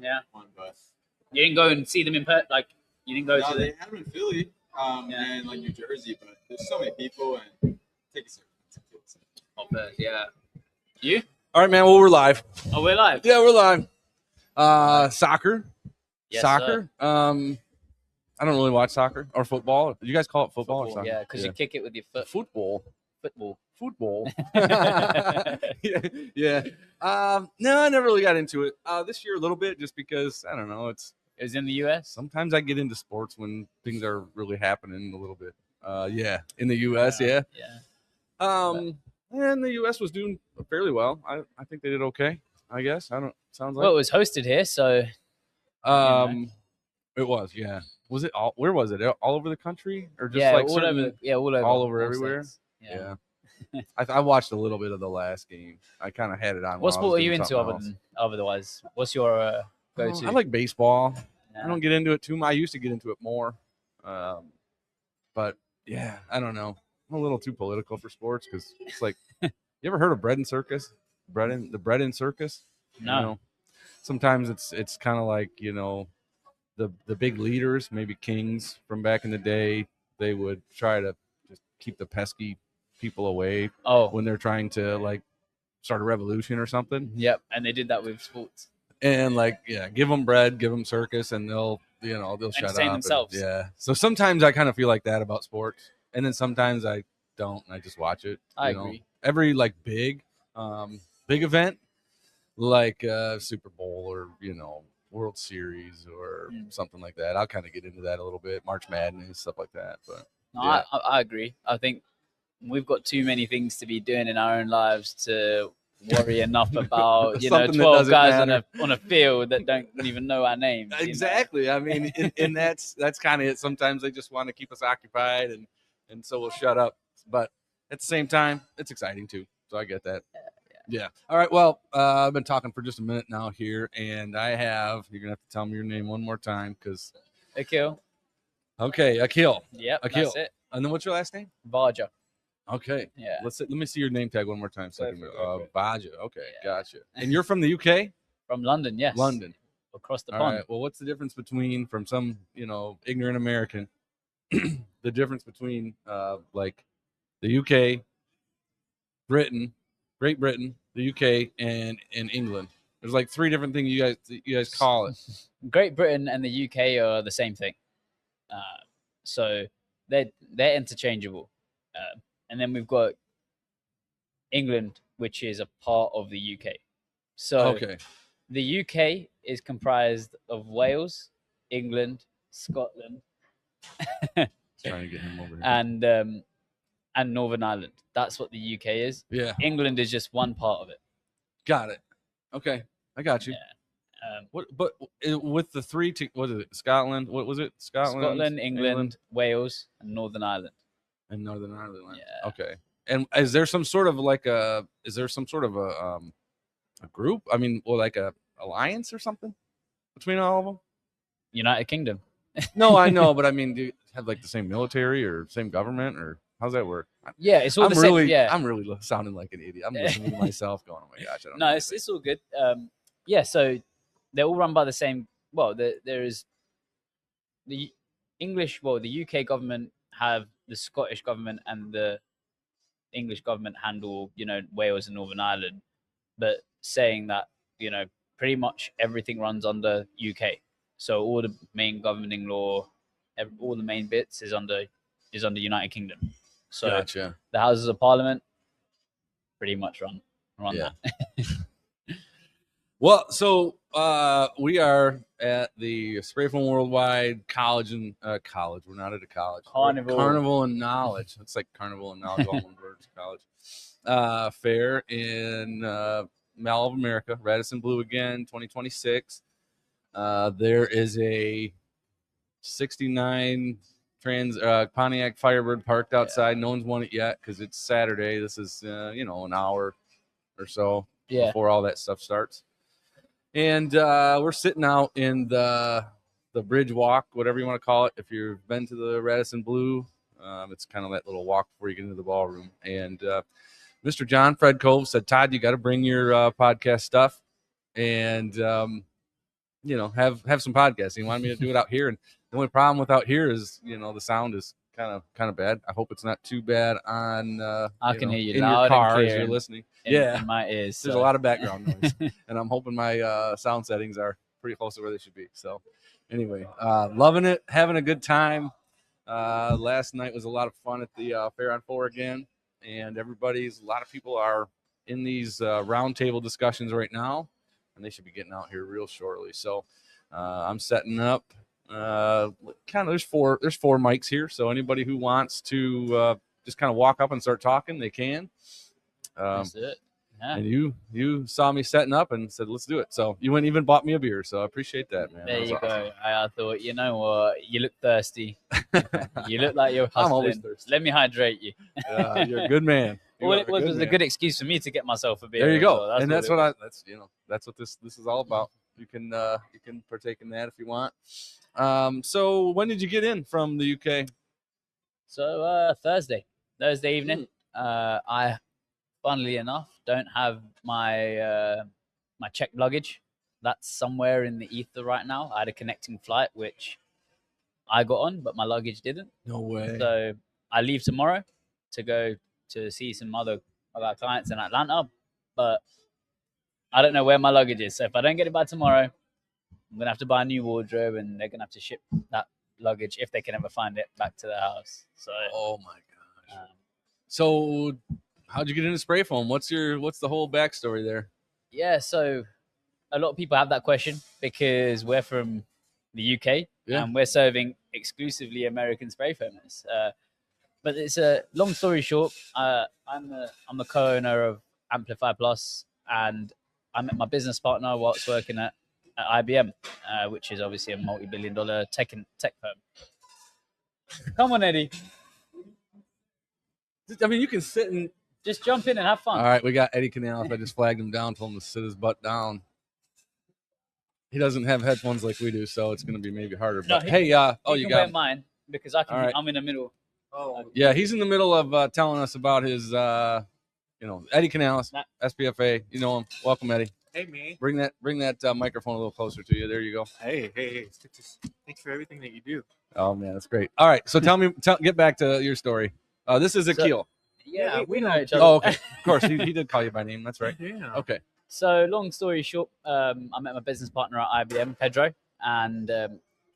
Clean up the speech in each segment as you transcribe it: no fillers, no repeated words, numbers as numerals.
Yeah. One, but You didn't go and see them in person? Like, you didn't go no, to they had them in Philly and like New Jersey, but there's so many people and tickets are expensive. Yeah. You? All right, man. Well, we're live. Oh, we're live. Yeah, we're live. Soccer. Yes, Soccer. I don't really watch soccer or football. You guys call it football or soccer? Yeah, because you kick it with your foot. Football. Football. Yeah. No, I never really got into it. This year a little bit, just because I don't know. It was in the U.S. Sometimes I get into sports when things are really happening a little bit. Yeah, in the U.S. Yeah. And the U.S. was doing fairly well. I think they did okay. I guess sounds like. Well, it was hosted here, so. It was, yeah. Was it all? Where was it? All over the country, or just all over, all over everywhere? States. Yeah. I watched a little bit of the last game. I kind of had it on. What sport are you into otherwise? What's your go-to? I like baseball. Yeah. I don't get into it too much. I used to get into it more, but yeah, I don't know. I'm a little too political for sports because it's like, you ever heard of bread and circus? The bread and circus? No. You know, sometimes it's kind of like, you know, the big leaders, maybe kings from back in the day, they would try to just keep the pesky people away when they're trying to like start a revolution or something. Yep, and they did that with sports. And like, yeah, give them bread, give them circus, and they'll shut up. Themselves. Yeah. So sometimes I kind of feel like that about sports, and then sometimes I don't, and I just watch it. I agree. Every like big event, like Super Bowl or World Series or something like that, I'll kind of get into that a little bit. March Madness, stuff like that. But no, yeah. I agree. I think we've got too many things to be doing in our own lives to worry enough about 12 guys on a field that don't even know our names. Exactly. I mean, and that's kind of it. Sometimes they just want to keep us occupied, and so we'll shut up. But at the same time, it's exciting too. So I get that. Yeah. All right. Well, I've been talking for just a minute now here, and you're gonna have to tell me your name one more time, because Akhil. Okay, Akhil. Yep. Akhil. That's it. And then what's your last name? Vaja. Okay. Yeah. Let me see your name tag one more time. Vaja. Okay. Yeah. Gotcha. And you're from the UK? From London. Yes. London. Across the All pond. right. Well, what's the difference between, from some ignorant American, the difference between like the UK, Great Britain, the UK, and England? There's like three different things you guys call it. Great Britain and the UK are the same thing, so they're interchangeable. And then we've got England, which is a part of the UK. So the UK is comprised of Wales, England, Scotland, trying to get him over here. And Northern Ireland. That's what the UK is. Yeah. England is just one part of it. Got it. Okay, I got you. Yeah. But with the three, what is it? Scotland. What was it? Scotland, England, Wales, and Northern Ireland. And Northern Ireland. Yeah. Okay. And is there some sort of a group? I mean, or like a alliance or something between all of them? United Kingdom. No, I know, but I mean, do you have like the same military or same government, or how's that work? Yeah, it's all the same. Yeah. I'm really sounding like an idiot. I'm listening to myself going, "Oh my gosh, I don't know." No, it's all good. Yeah, so they're all run by the same. Well, there is the English. Well, the UK government have the Scottish government, and the English government handle, Wales and Northern Ireland. But saying that, pretty much everything runs under UK. So all the main governing law, all the main bits is under United Kingdom. So gotcha. The Houses of Parliament pretty much run that. Well, so we are at the Spray Foam Worldwide College and college. We're not at a college. Carnival and Knowledge. It's like Carnival and Knowledge, all one word. College fair in Mall of America, Radisson Blue again, 2026. There is a 69 Pontiac Firebird parked outside. No one's won it yet because it's Saturday. This is an hour or so before all that stuff starts. And we're sitting out in the bridge walk, whatever you want to call it. If you've been to the Radisson Blue, it's kind of that little walk before you get into the ballroom. And Mr. John Fred Cove said, "Todd, you got to bring your podcast stuff." And have some podcasting. He wanted me to do it out here, and the only problem with out here is the sound is kind of bad. I hope it's not too bad on I can hear you in loud your car and clear as you're listening. in my ears. There's a lot of background noise, and I'm hoping my sound settings are pretty close to where they should be. So anyway, loving it, having a good time. Last night was a lot of fun at the Fair on 4 again, and a lot of people are in these roundtable discussions right now, and they should be getting out here real shortly. So I'm setting up. There's four mics here, so anybody who wants to just kind of walk up and start talking, they can. That's it. Yeah. And you saw me setting up and said, let's do it. So you went and even bought me a beer. So I appreciate that, man. There you awesome. go. I thought, you know what? You look thirsty. You look like you're hustling. I'm always thirsty. Let me hydrate you. You're a good man. All it was a good excuse for me to get myself a beer. There you go. Well. That's what this is all about. You can partake in that if you want. So when did you get in from the UK? So Thursday evening. I, funnily enough, don't have my my checked luggage. That's somewhere in the ether right now. I had a connecting flight which I got on, but my luggage didn't. No way. So I leave tomorrow to go to see some other of our clients in Atlanta, but I don't know where my luggage is. So if I don't get it by tomorrow, I'm gonna have to buy a new wardrobe, and they're gonna have to ship that luggage, if they can ever find it, back to the house. So oh my gosh. So how'd you get into spray foam? What's the whole backstory there? Yeah, so a lot of people have that question because we're from the UK and we're serving exclusively American spray foamers. But it's a long story short. I'm the co-owner of Amplify Plus, and I met my business partner whilst working at IBM, which is obviously a multi-billion-dollar tech firm. Come on, Eddie. I mean, you can sit and just jump in and have fun. All right, we got Eddie Canales. I just flagged him down, told him to sit his butt down. He doesn't have headphones like we do, so it's going to be maybe harder. But no, you can got mine because I can. Right. I'm in the middle. Oh, yeah, he's in the middle of telling us about his, Eddie Canales, SPFA. You know him. Welcome, Eddie. Hey, me. Bring that microphone a little closer to you. There you go. Hey. Thanks for everything that you do. Oh man, that's great. All right, so get back to your story. This is Akhil. Yeah, we know each other. Oh, okay. Of course, he did call you by name. That's right. Yeah. Okay. So, long story short, I met my business partner at IBM, Pedro, and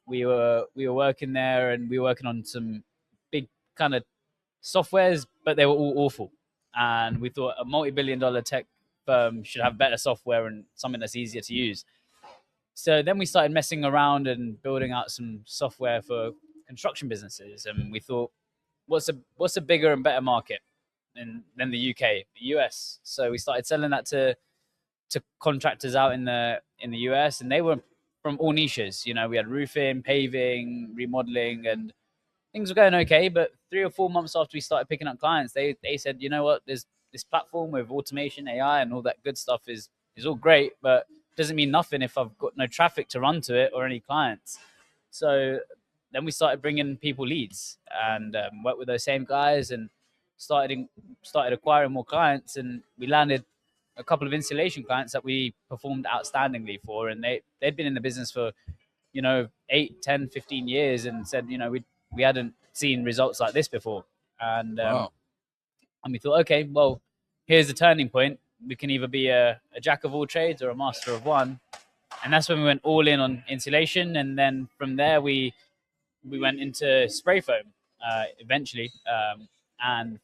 we were working there, and we were working on some big kind of softwares, but they were all awful. And we thought a multi-billion-dollar tech firm should have better software and something that's easier to use. So then we started messing around and building out some software for construction businesses, and we thought, what's a bigger and better market than the UK, the US? So we started selling that to contractors out in the US, and they were from all niches. We had roofing, paving, remodeling, and things were going okay. But 3 or 4 months after we started picking up clients, they said, you know what, there's this platform with automation, AI, and all that good stuff is all great, but doesn't mean nothing if I've got no traffic to run to it or any clients. So then we started bringing people leads and worked with those same guys and started acquiring more clients, and we landed a couple of installation clients that we performed outstandingly for, and they'd been in the business for 8, 10, 15 years, and said we hadn't seen results like this before. And wow. And we thought, okay, well, here's the turning point. We can either be a jack of all trades or a master of one. And that's when we went all in on insulation, and then from there we went into spray foam eventually. And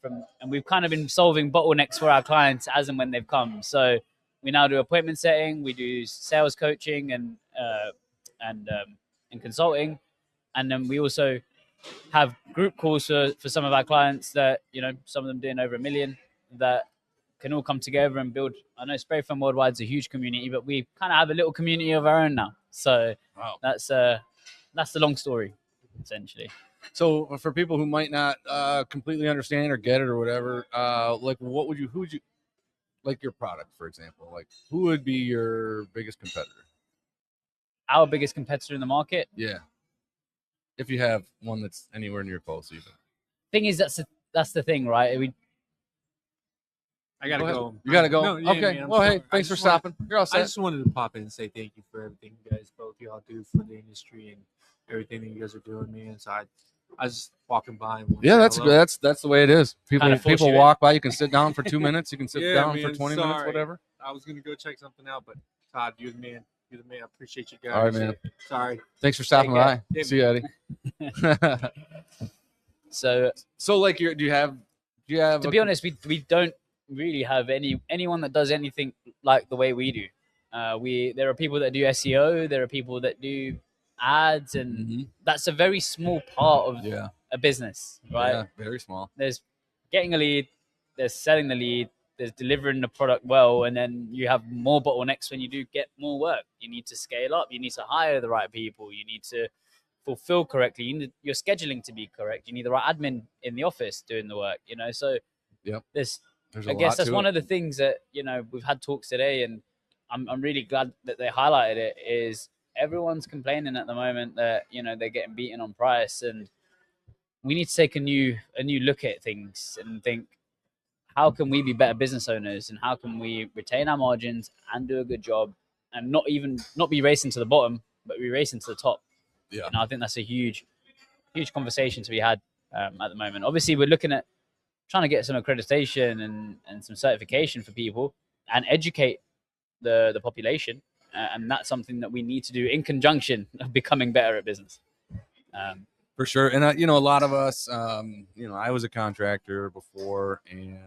we've kind of been solving bottlenecks for our clients as and when they've come. So we now do appointment setting, we do sales coaching and consulting, and then we also have group calls for some of our clients that some of them doing over $1 million, that can all come together and build. I know Spray Foam Worldwide is a huge community, but we kind of have a little community of our own now. So wow. That's the long story, essentially. So for people who might not completely understand or get it or whatever, who would you like your product, for example? Like, who would be your biggest competitor? Our biggest competitor in the market? Yeah. If you have one that's anywhere near close, even. Thing is, that's the thing, right? I gotta go. You gotta go. No, yeah, Okay. man, I'm well, hey, sorry. thanks for stopping. You're all I set. just wanted to pop in and say thank you for everything you guys, both y'all, do for the industry and everything that you guys are doing, man. So I was just walking by. And Yeah, that's hello. good. That's the way it is. Kinda force People you walk by. You can sit down for 2 minutes. You can sit Yeah, down for man, 20 minutes, sorry. whatever. I was gonna go check something out, but Todd, you're the man. You're the man. I appreciate you guys. All right, man. Sorry. Thanks for stopping Take by. care. See you, Eddie. So So, like, do you have? to be honest, we don't really have anyone that does anything like the way we do. There are people that do SEO, there are people that do ads, and Mhm. that's a very small part of Yeah. a business, right? Yeah, very small. There's getting a lead, there's selling the lead, there's delivering the product well, and then you have more bottlenecks when you do get more work. You need to scale up, you need to hire the right people, you need to fulfill correctly, you need your scheduling to be correct, you need the right admin in the office doing the work, so Yep. there's There's I a guess lot that's to one it. of the things that we've had talks today, and I'm really glad that they highlighted it. Is everyone's complaining at the moment that they're getting beaten on price, and we need to take a new look at things and think, how can we be better business owners, and how can we retain our margins and do a good job, and not be racing to the bottom, but be racing to the top. Yeah. I think that's a huge conversation to be had at the moment. Obviously, we're looking at trying to get some accreditation and some certification for people and educate the population. And that's something that we need to do in conjunction of becoming better at business. For sure. And, a lot of us, I was a contractor before, and,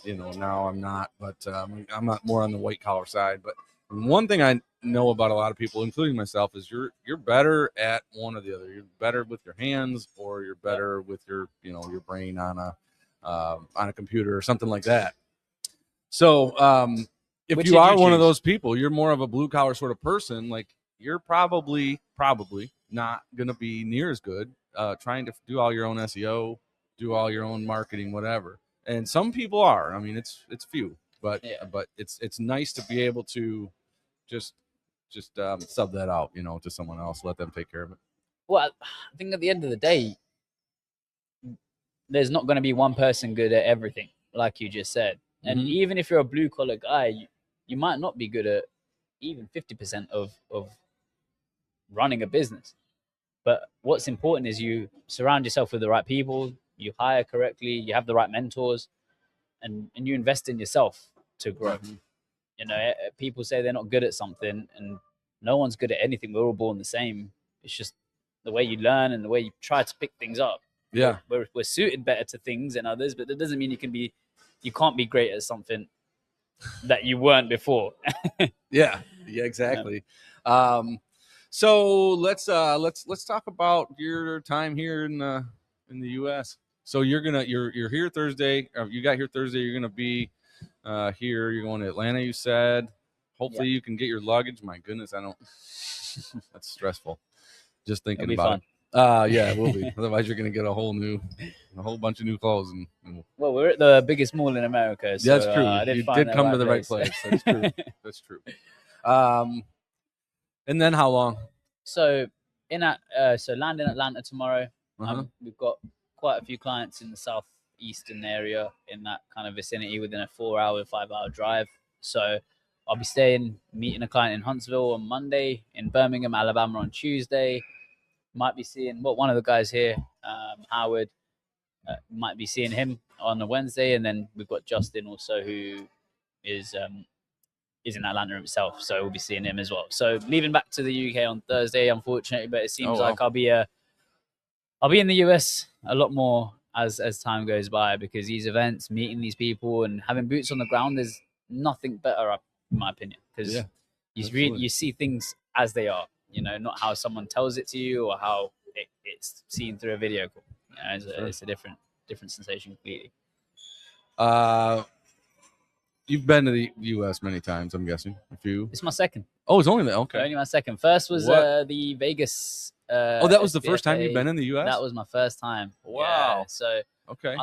now I'm not, but I'm not more on the white collar side. But one thing I know about a lot of people, including myself, is you're better at one or the other. You're better with your hands, or you're better with your brain on a computer or something like that. So if Which you did are you one of choose? those people, you're more of a blue collar sort of person. Like, you're probably not going to be near as good trying to do all your own SEO, do all your own marketing, whatever. And some people are. I mean, it's few, but it's nice to be able to just sub that out, to someone else, let them take care of it. Well, I think at the end of the day, there's not going to be one person good at everything, like you just said. And even if you're a blue collar guy, you might not be good at even 50% of running a business. But what's important is you surround yourself with the right people, you hire correctly, you have the right mentors, and you invest in yourself to grow. People say they're not good at something, and no one's good at anything. We're all born the same. It's just the way you learn and the way you try to pick things up. Yeah. We're suited better to things than others, but that doesn't mean you can't be great at something that you weren't before. Yeah, exactly. So let's talk about your time here in the U.S. So you're here Thursday. You got here Thursday. You're gonna be here. You're going to Atlanta. You said. Hopefully you can get your luggage. My goodness, I don't. That's stressful. Just thinking It'll be about fun. it. Yeah, it will be. Otherwise, you're gonna get a whole bunch of new clothes. And Well, we're at the biggest mall in America. So, that's true. You did come to the right place. That's true. That's true. And then how long? So land in Atlanta tomorrow. We've got quite a few clients in the southeastern area, in that kind of vicinity, within a 5-hour drive. So I'll be meeting a client in Huntsville on Monday, in Birmingham, Alabama on Tuesday. Might be seeing one of the guys here, Howard. Might be seeing him on a Wednesday, and then we've got Justin also, who is in Atlanta himself, so we'll be seeing him as well. So leaving back to the UK on Thursday, unfortunately, but it seems like I'll be in the US a lot more as time goes by, because these events, meeting these people, and having boots on the ground, there's nothing better, in my opinion, because you see things as they are, not how someone tells it to you or how it's seen through a video call. It's a different sensation completely. You've been to the U.S. many times, I'm guessing. A few. It's my second. Oh, it's only that. Okay. Only my second. First was the Vegas. That was the first time you've been in the U.S.? That was my first time. Wow. Yeah, so okay.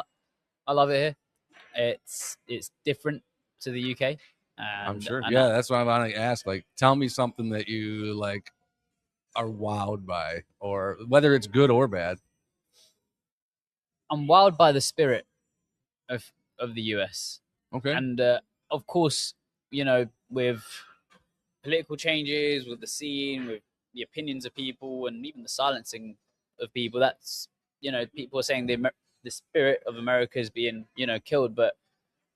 I love it here. It's different to the UK. I'm sure. Yeah, that's what I want to ask. Like, tell me something that you are wowed by, or whether it's good or bad. I'm wowed by the spirit of the US. Okay. And of course, with political changes, with the scene, with the opinions of people, and even the silencing of people, that's people are saying the spirit of America is being killed. But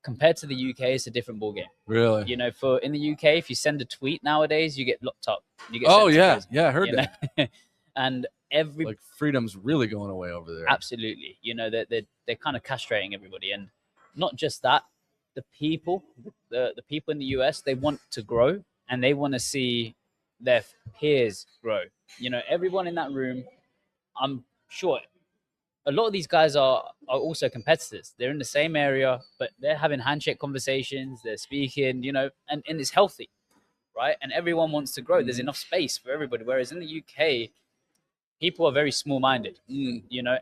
compared to the UK, it's a different ballgame. Really? For in the UK, if you send a tweet nowadays, you get locked up. You get Oh sent to yeah, prison, yeah, I heard that. And every Like freedom's really going away over there. absolutely, they're kind of castrating everybody, and not just that, the people in the US, they want to grow and they want to see their peers grow. Everyone in that room, I'm sure a lot of these guys are also competitors. They're in the same area, but they're having handshake conversations, they're speaking, and it's healthy, right? And everyone wants to grow. There's enough space for everybody. Whereas in the UK, people are very small-minded.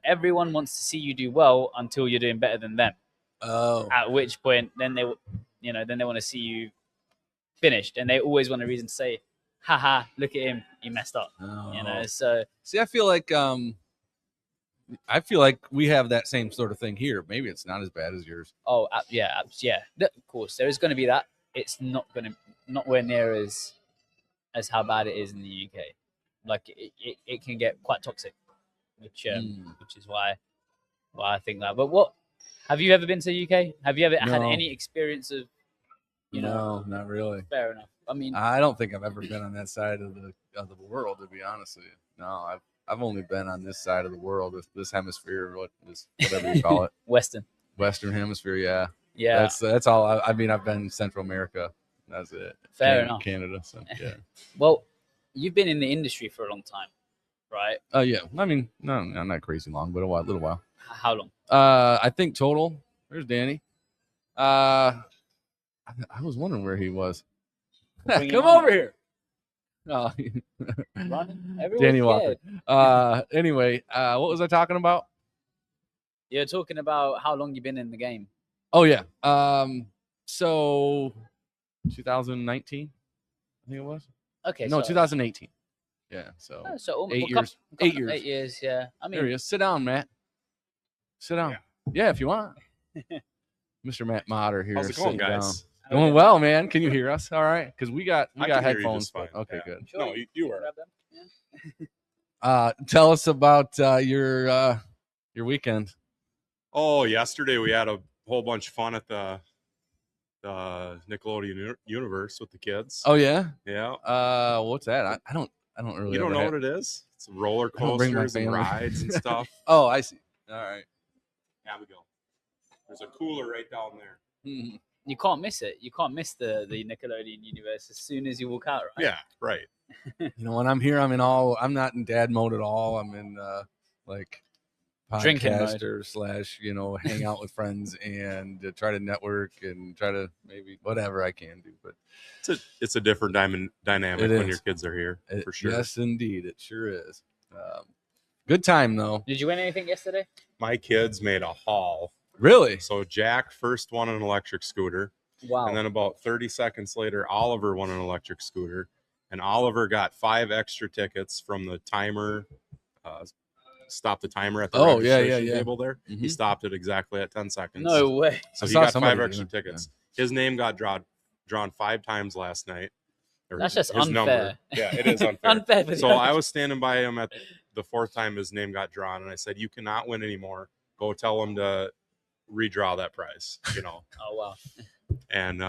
Everyone wants to see you do well until you're doing better than them. Oh. At which point, then they want to see you finished, and they always want a reason to say, "Haha, look at him, he messed up." Oh. So See, I feel like we have that same sort of thing here. Maybe it's not as bad as yours. oh yeah. Of course, there is going to be that. It's nowhere near as how bad it is in the UK. Like it can get quite toxic, which is why I think that. But what have you ever been to the UK? Have you ever had No. any experience of No, not really. Fair enough. I mean, I don't think I've ever been on that side of the world, to be honest with you. No, I've only been on this side of the world, this hemisphere, whatever you call it, Western hemisphere. Yeah, yeah. That's all. I mean, I've been Central America. That's it. Fair enough. Canada. So yeah. Well, you've been in the industry for a long time, right? Oh yeah. I mean, no, not crazy long, but a little while. How long? I think total. There's Danny. I was wondering where he was. Come over here. Oh, Danny Walker. Anyway, what was I talking about? You're talking about how long you've been in the game. Oh yeah. So 2019, I think it was. Okay. No, 2018. Yeah. So, 8 years. 8 years. 8 years. Yeah. I mean, there he is. Sit down, Matt. Sit down. Yeah, if you want. Mr. Matt Motter here. How's it going, guys? Going well, man. Can you hear us? All right, because we got I can hear you headphones. just fine. Okay, Yeah. good. Sure. No, you were. Yeah. Tell us about your weekend. Oh, yesterday we had a whole bunch of fun at the Nickelodeon universe with the kids. Oh yeah. Yeah. What's that? I don't really. You don't know what it is? It's roller I don't bring my coasters and family. rides and stuff. Oh, I see. All right. Abigail, there's a cooler right down there. Mhm. You can't miss it. You can't miss the Nickelodeon universe as soon as you walk out, right? Yeah, right. You know, when I'm here, I'm not in dad mode at all. I'm in like Drinking mode. podcaster / hang out with friends and try to network and try to maybe whatever I can do. But It's a different dynamic It when is. your kids are here, for sure. Yes, indeed, it sure is. Good time though. Did you win anything yesterday? My kids made a haul. Really? So Jack first won an electric scooter. Wow. And then about 30 seconds later, Oliver won an electric scooter. And Oliver got 5 extra tickets from the timer. Stop the timer at the registration table there. Mhm. He stopped it exactly at 10 seconds. No way. So I he saw got somebody 5 do extra that, tickets. His name got drawn 5 times last night. Or That's just his unfair. number. Yeah, it is unfair. Unfair for the So I others. was standing by him at the 4th time his name got drawn, and I said, "You cannot win anymore. Go tell him to redraw that prize." Oh wow. And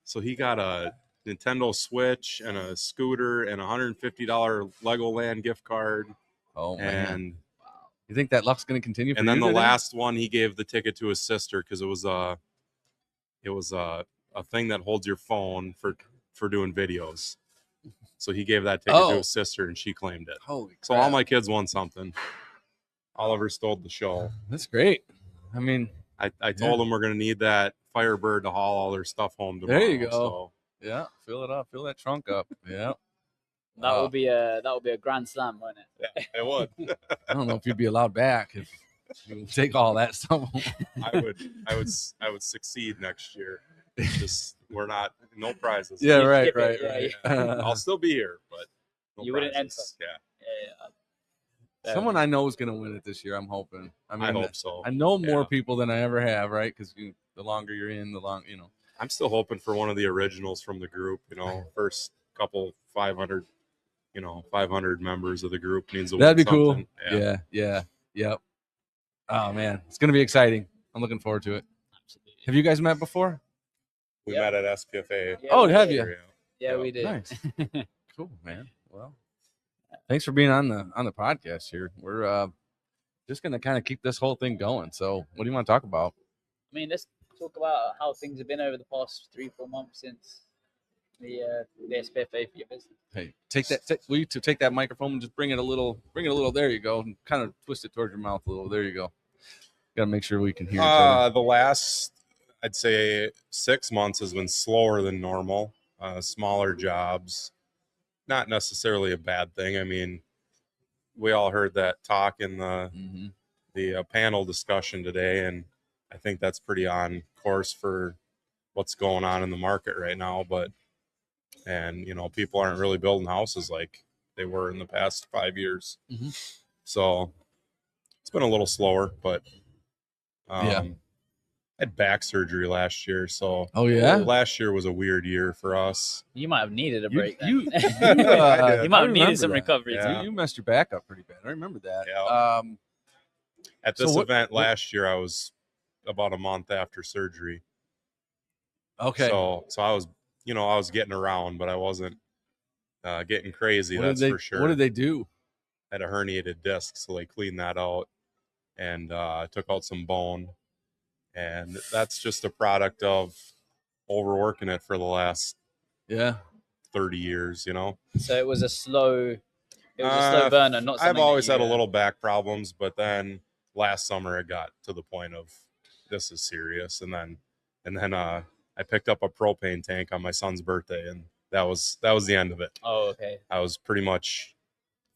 so he got a Nintendo Switch and a scooter and a $150 Legoland gift card. Oh man. And You think that luck's going to continue? and then the last one, he gave the ticket to his sister because it was a thing that holds your phone for doing videos. So he gave that ticket to his sister, and she claimed it. Holy crap. So all my kids won something. Oliver stole the show. That's great. I mean, I told them we're going to need that Firebird to haul all their stuff home tomorrow. There you go. So yeah, fill it up, fill that trunk up. Yeah. That will be a grand slam, won't it? yeah, it would. I don't know if you'd be allowed back if you take all that stuff home. I would succeed next year. Just we're not no prizes. Yeah, You right, skip it, right. I'll still be here, but no You wouldn't prizes. enter. Yeah. Yeah. Someone I know is going to win it this year. I'm hoping. I mean, I hope so. I know more people than I ever have, right? Because the longer you're in, the long, I'm still hoping for one of the originals from the group. First couple 500, 500 members of the group needs to win That'd be something. cool. Yeah. Yep. Oh man, it's gonna be exciting. I'm looking forward to it. Absolutely. Have you guys met before? We met at SPFA. Yeah, have you? Yeah, we did. Nice. Cool, man. Well, thanks for being on the podcast here. We're just gonna kind of keep this whole thing going. So, what do you want to talk about? I mean, let's talk about how things have been over the past 3-4 months since the SPFA for your business. Hey, will you take that microphone and just bring it a little. There you go. And kind of twist it towards your mouth a little. There you go. Got to make sure we can hear each other. The last, I'd say, 6 months has been slower than normal. Smaller jobs, not necessarily a bad thing. I mean, we all heard that talk in the panel discussion today, and I think that's pretty on course for what's going on in the market right now. And people aren't really building houses like they were in the past 5 years. So it's been a little slower, but I had back surgery last year, so last year was a weird year for us. You might have needed a break. You might have needed some recovery. Yeah. You messed your back up pretty bad. I remember that. Yeah. At this event last year, I was about a month after surgery. Okay. So I was, I was getting around, but I wasn't getting crazy. That's for sure. What did they do? I had a herniated disc, so they cleaned that out and took out some bone. And that's just a product of overworking it for the last 30 years, So it was a slow burner. Not I've always had a little back problems, but then last summer it got to the point of this is serious. And then I picked up a propane tank on my son's birthday, and that was the end of it. Oh, okay. I was pretty much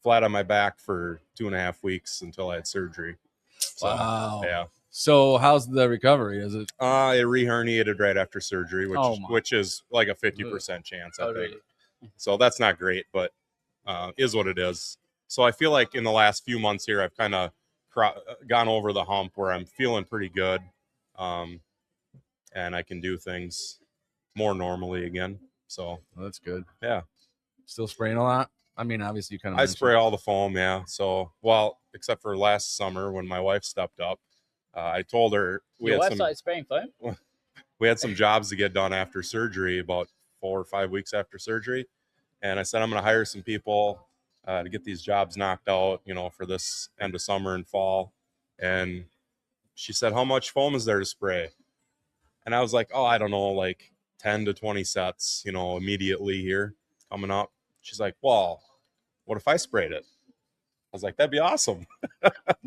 flat on my back for 2.5 weeks until I had surgery. So, wow. Yeah. So how's the recovery? Is it? It re-herniated right after surgery, which is like a 50% chance, I think. Really? So that's not great, but is what it is. So I feel like in the last few months here, I've kind of gone over the hump where I'm feeling pretty good, and I can do things more normally again. So well, that's good. Yeah. Still spraying a lot? I mean, obviously you kind of. I spray all the foam, yeah. So except for last summer when my wife stepped up. I told her Your wife started spraying foam? We had some jobs to get done after surgery, about 4 or 5 weeks after surgery. And I said, I'm going to hire some people to get these jobs knocked out, for this end of summer and fall. And she said, how much foam is there to spray? And I was like, I don't know, like 10 to 20 sets, immediately here coming up. She's like, well, what if I sprayed it? I was like, that'd be awesome.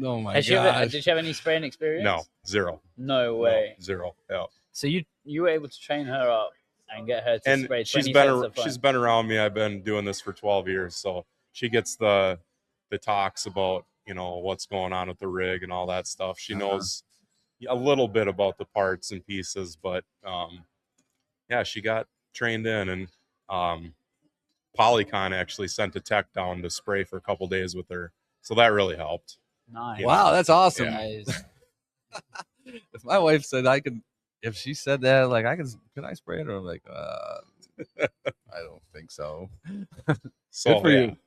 Oh my gosh. Did you have any spraying experience? No, zero. No way. No, zero. Yeah. So you were able to train her up and get her to spray 20 she's been around me. I've been doing this for 12 years, so she gets the talks about what's going on with the rig and all that stuff. She knows a little bit about the parts and pieces, but she got trained in, and Polycon actually sent a tech down to spray for a couple days with her, so that really helped. Nice. Wow, that's awesome. Yeah. If my wife said I could, if she said that, like could I spray it? Or I'm like, I don't think so. So good for you.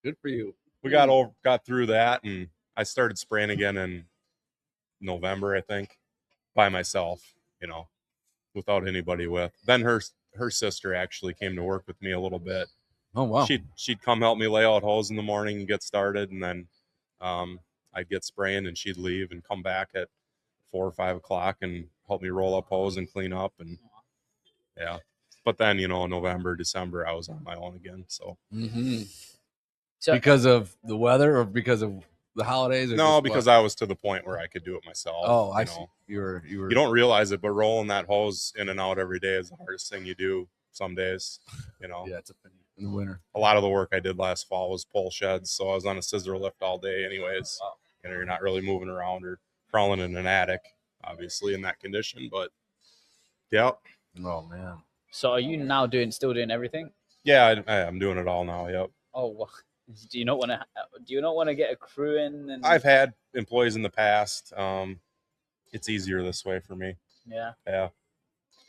Good for you. We got through that, and I started spraying again in November, I think, by myself, without anybody with. Then her sister actually came to work with me a little bit. Oh wow. She'd come help me lay out hose in the morning and get started, and then I'd get spraying, and she'd leave and come back at 4 or 5 o'clock and help me roll up hose and clean up, and yeah. But then November, December, I was on my own again. So, so because of the weather or because of the holidays? Or no, because I was to the point where I could do it myself. Oh, I see. You were. You don't realize it, but rolling that hose in and out every day is the hardest thing you do. Some days, Yeah, it's a pain in the winter. A lot of the work I did last fall was pull sheds, so I was on a scissor lift all day, anyways. Wow. You're not really moving around or crawling in an attic, obviously, in that condition. But yeah. Oh man. So are you now still doing everything? Yeah, I'm doing it all now. Yep. Oh, well, do you not want to Do you not want to get a crew in? And I've had employees in the past. It's easier this way for me. yeah. Yeah.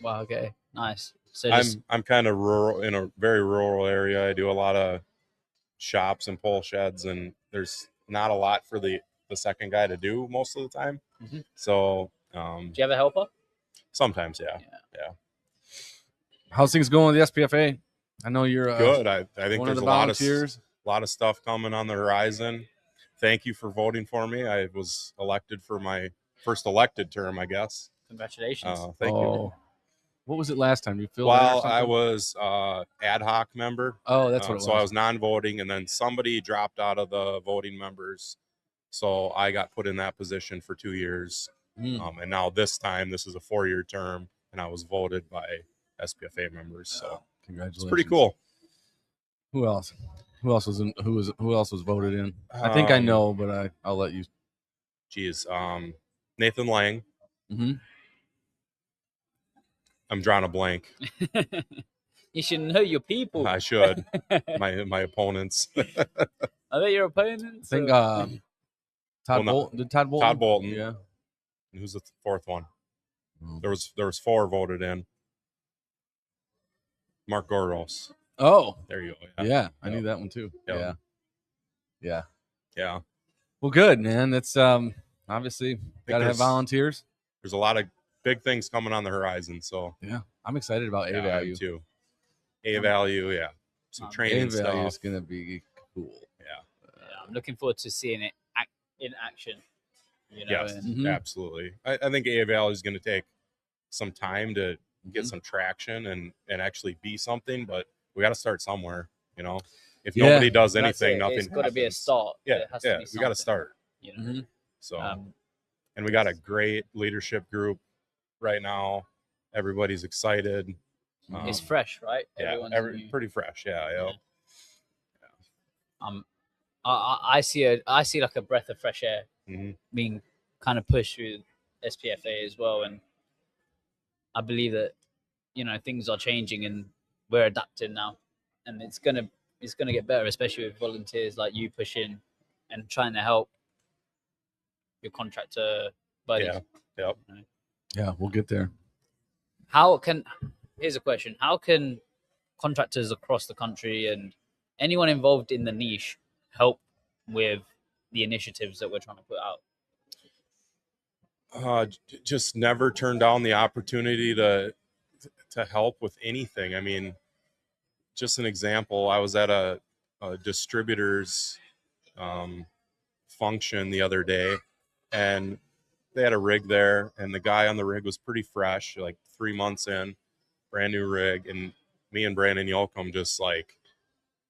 Wow. Okay. Nice. So just, I'm kind of rural, in a very rural area. I do a lot of shops and pole sheds, and there's not a lot for the second guy to do most of the time. Mhm. So do you have a helper? sometimes, yeah. How's things going with the SPFA? I know you're Good. I think one of there's the a volunteers. lot of stuff coming on the horizon. Thank you for voting for me. I was elected for my first elected term, I guess. Congratulations. Thank you. What was it last time? You filled in or Well, something? I was ad hoc member. Oh, that's what it was. So I was non-voting, and then somebody dropped out of the voting members. So I got put in that position for 2 years. And now this time, this is a 4-year term, and I was voted by SPFA members. So congratulations. it's pretty cool. Who else? Who else was voted in? I think I know, but I'll let you. Geez, Nathan Lang. Mm-hmm. I'm drawing a blank. You should know your people. I should. my opponents. Are they your opponents? I think Todd Bolton. Did Todd Bolton? Todd Bolton. Yeah. Who's the fourth one? Oh. There was 4 voted in. Mark Goros. Oh, There you go. yeah. I knew that one too. Yep. Yeah. Well, good, man. That's obviously got to have volunteers. There's a lot of big things coming on the horizon. So yeah, I'm excited about A I am value too. A value, yeah. Some training A value is stuff. gonna be cool. Yeah, I'm looking forward to seeing it in action. You know, Yes, and absolutely. I think A value is going to take some time to get some traction and actually be something, but we got to start somewhere. You know, if nobody does anything, nothing. It's got to be a start. Yeah, it has to be we got to something, start. You know, So, and we got a great leadership group right now. Everybody's excited. it's fresh, right? Yeah, pretty fresh. Yeah. I see like a breath of fresh air being kind of pushed through SPFA as well, and I believe that things are changing and we're adapting now, and it's gonna get better, especially with volunteers like you pushing and trying to help your contractor buddies. Yeah, we'll get there. Here's a question: how can contractors across the country and anyone involved in the niche help with the initiatives that we're trying to put out? Just never turn down the opportunity to help with anything. I mean, just an example, I was at a distributor's function the other day, and they had a rig there, and the guy on the rig was pretty fresh, like 3 months in, brand new rig, and me and Brandon Yocum just like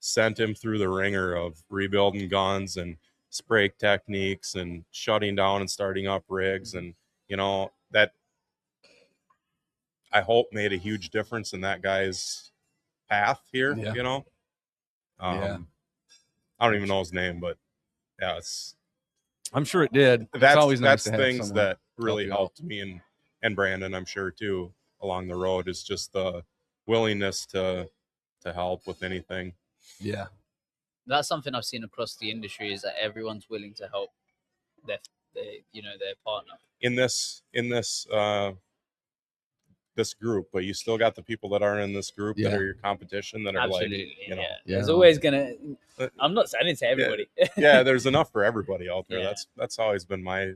sent him through the ringer of rebuilding guns and spray techniques and shutting down and starting up rigs, and that I hope made a huge difference in that guy's path here. I don't even know his name, but yeah, I'm sure it did. That's always nice to have things someone that really help helped me and Brandon, I'm sure too, along the road, is just the willingness to help with anything. Yeah, that's something I've seen across the industry, is that everyone's willing to help their partner in this this group, but you still got the people that aren't in this group that are your competition that are Absolutely. There's always gonna. I'm not saying it to everybody. Yeah, there's enough for everybody out there. Yeah. That's always been my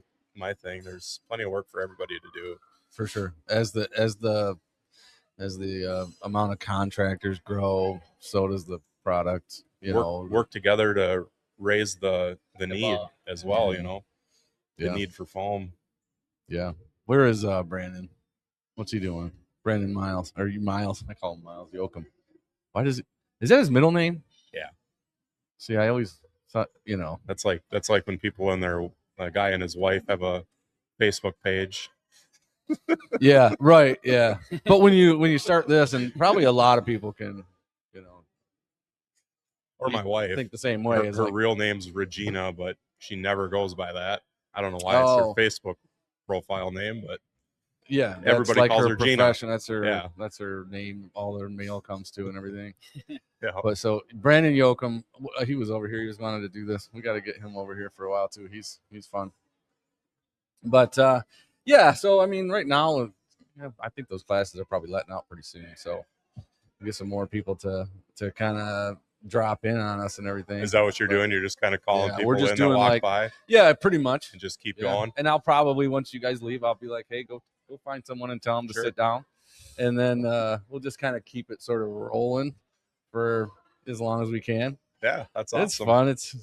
thing. There's plenty of work for everybody to do. for sure. As the amount of contractors grow, so does the product. Work together to raise the need bar. as well. Yeah. The need for foam. Yeah. Where is Brandon? What's he doing? Brandon Miles. Or you Miles? I call him Miles Yocum. Why does it? Is that his middle name? Yeah. See, I always thought, That's like when people and a guy and his wife have a Facebook page. Yeah, right. Yeah. But when you start this, and probably a lot of people can, or my wife think the same way. Her real name's Regina, but she never goes by that. I don't know why it's her Facebook profile name, but Yeah, that's Everybody like calls her her Gina. profession. That's her. Yeah. That's her name. All her mail comes to and everything. Yeah. But so Brandon Yocum, he was over here. He just wanted to do this. We got to get him over here for a while too. He's fun. But yeah. So I mean, right now, I think those classes are probably letting out pretty soon. So we get some more people to kind of drop in on us and everything. Is that what you're doing? You're just kind of calling Yeah, people we're just in doing that walk like- by Yeah, pretty much. and just keep Yeah. going? And I'll probably, once you guys leave, I'll be like, hey, go find someone and tell them to Sure. sit down. And then we'll just kind of keep it sort of rolling for as long as we can. Yeah, that's awesome. It's fun. It's You're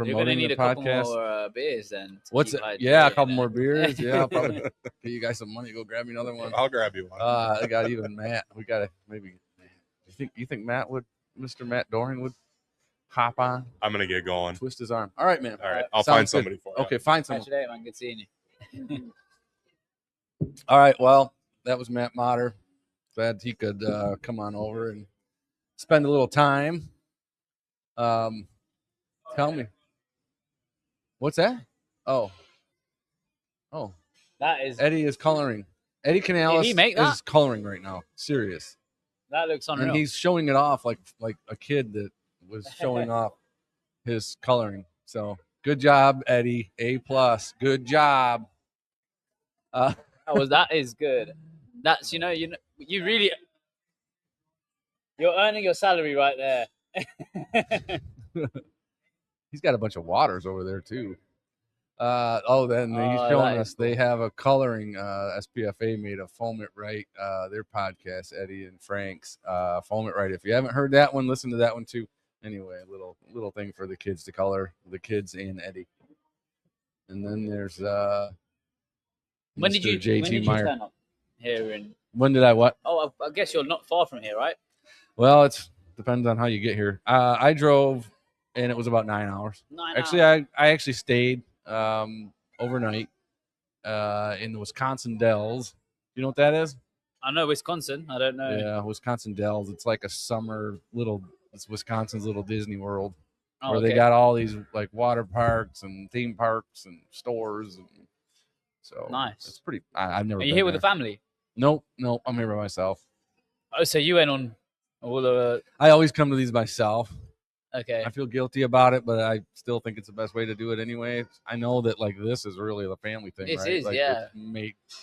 gonna promoting need the a couple podcast. more beers then. to What's keep it? hydrated, Yeah, a couple you more know? beers. Yeah, I'll probably get you guys some money. Go grab me another one. I'll grab you one. I got even Matt. We got to maybe. You think Mr. Matt Doring would hop on, I'm gonna get going. twist his arm? All right, man. All right, I'll Sounds find good. somebody for you. Okay, find Catch someone. you later, man. Good seeing you. All right. Well, that was Matt Motter. Glad he could come on over and spend a little time. Tell me. What's that? Oh. That is Eddie is coloring. Eddie Canales he make that? is coloring right now. Serious. that looks unreal. And he's showing it off like a kid that was showing off his coloring. So good job, Eddie. A+. Good job. That is good. That's you really you're earning your salary right there. He's got a bunch of waters over there too. Then he's Oh, showing that us is they have a coloring SPFA made of Foam It Right. Their podcast, Eddie and Frank's Foam It Right. If you haven't heard that one, listen to that one too. Anyway, little thing for the kids to color, the kids and Eddie. And then there's When did you JT Meyer. stand up here in? When did I what? Oh, I guess you're not far from here, right? Well, it depends on how you get here. I drove, and it was about 9 hours. 9 Actually, hours. I actually stayed overnight in the Wisconsin Dells. You know what that is? I know Wisconsin. I don't know. Yeah, Wisconsin Dells. It's like a summer it's Wisconsin's little Disney World Oh, where okay. they got all these like water parks and theme parks and stores. And so Nice. It's pretty. I've never. Are been you here with the there. family? Nope. I'm here by myself. Oh, so you went on all the. I always come to these myself. Okay. I feel guilty about it, but I still think it's the best way to do it anyway. I know that like this is really the family thing, This right? is, like, yeah.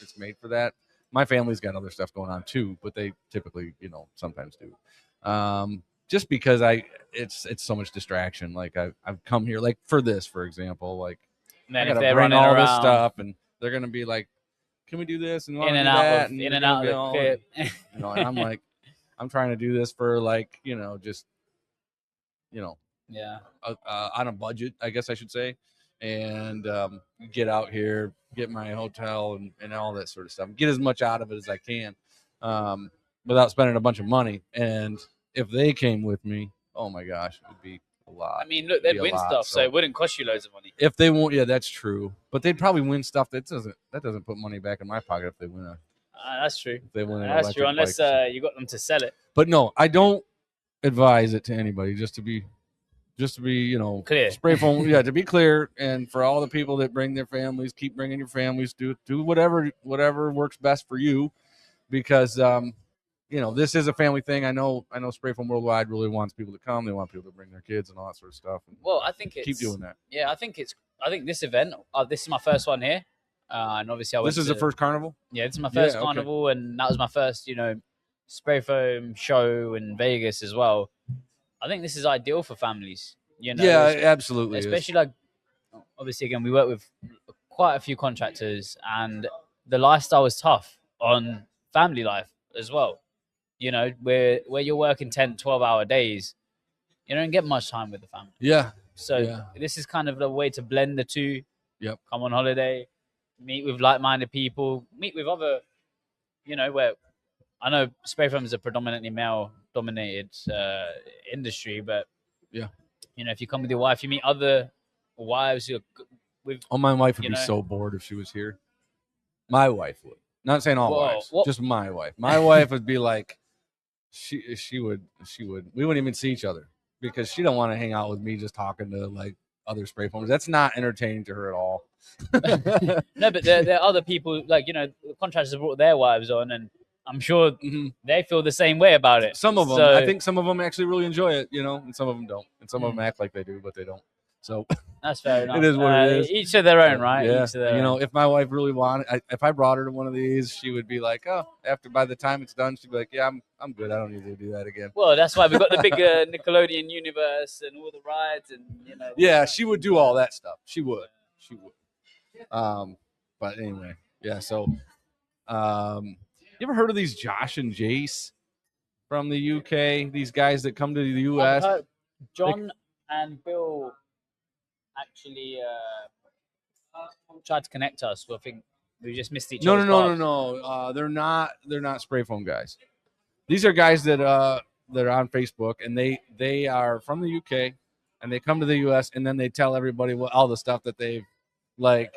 It's made for that. My family's got other stuff going on too, but they typically, sometimes do. Just because it's so much distraction. Like I've come here like for this, for example, like And then I if gotta they're bring running all around, this stuff, and they're gonna be like, "Can we do this?" And in and that? out of they're gonna be the all- clip. and I'm like, I'm trying to do this for like, just, Yeah. on a budget, I guess I should say, and get out here, get my hotel and all that sort of stuff, get as much out of it as I can, without spending a bunch of money. And if they came with me, oh my gosh, it would be a lot. I mean, look, It'd they'd be a win lot, stuff, so it wouldn't cost you loads of money. if they won't, yeah, that's true. But they'd probably win stuff that doesn't put money back in my pocket if they win That's true. if they win an That's true, electric unless bike. you got them to sell it. But no, I don't advise it to anybody. Just to be, Clear. spray foam. Yeah, to be clear, and for all the people that bring their families, keep bringing your families. Do whatever works best for you, because this is a family thing. I know Spray Foam Worldwide really wants people to come. They want people to bring their kids and all that sort of stuff. And Well, I think it's keep doing that. Yeah, I think this event. This is my first one here, and obviously This is the first carnival. Yeah, this is my first Yeah, okay. carnival, and that was my first, spray foam show in Vegas as well. I think this is ideal for families. Yeah, it absolutely. is. especially like obviously again we work with quite a few contractors, and the lifestyle is tough on family life as well. Where you're working 10 12-hour days, you don't get much time with the family. Yeah, So Yeah. this is kind of the way to blend the two. Yep. Come on holiday, meet with like-minded people, meet with other, where I know spray foam is a predominantly male-dominated industry, but Yeah. If you come with your wife, you meet other wives with. Oh, my wife would You be know? so bored if she was here. My wife would. Not saying all Whoa, wives, what- just my wife. My wife would be like, she would. We wouldn't even see each other because she don't want to hang out with me just talking to like other spray foamers. That's not entertaining to her at all. No, but there are other people, like, the contractors have brought their wives on, and I'm sure they feel the same way about it. Some of them, So, I think some of them actually really enjoy it, and some of them don't. And some of them act like they do, but they don't. So that's fair enough. It is what it is. Each to their own, right? Yeah. Each to their own. If my wife really wanted, if I brought her to one of these, she would be like, oh, by the time it's done, she'd be like, yeah, I'm good. I don't need to do that again. Well, that's why we've got the big Nickelodeon universe and all the rides and, Yeah, she would do all that stuff. She would. But anyway, yeah. So, you ever heard of these Josh and Jace from the UK? These guys that come to the US. John and Bill actually tried to connect us, but I think we just missed each other. No. They're not spray foam guys. These are guys that are on Facebook, and they are from the UK, and they come to the US, and then they tell everybody all the stuff that they've like.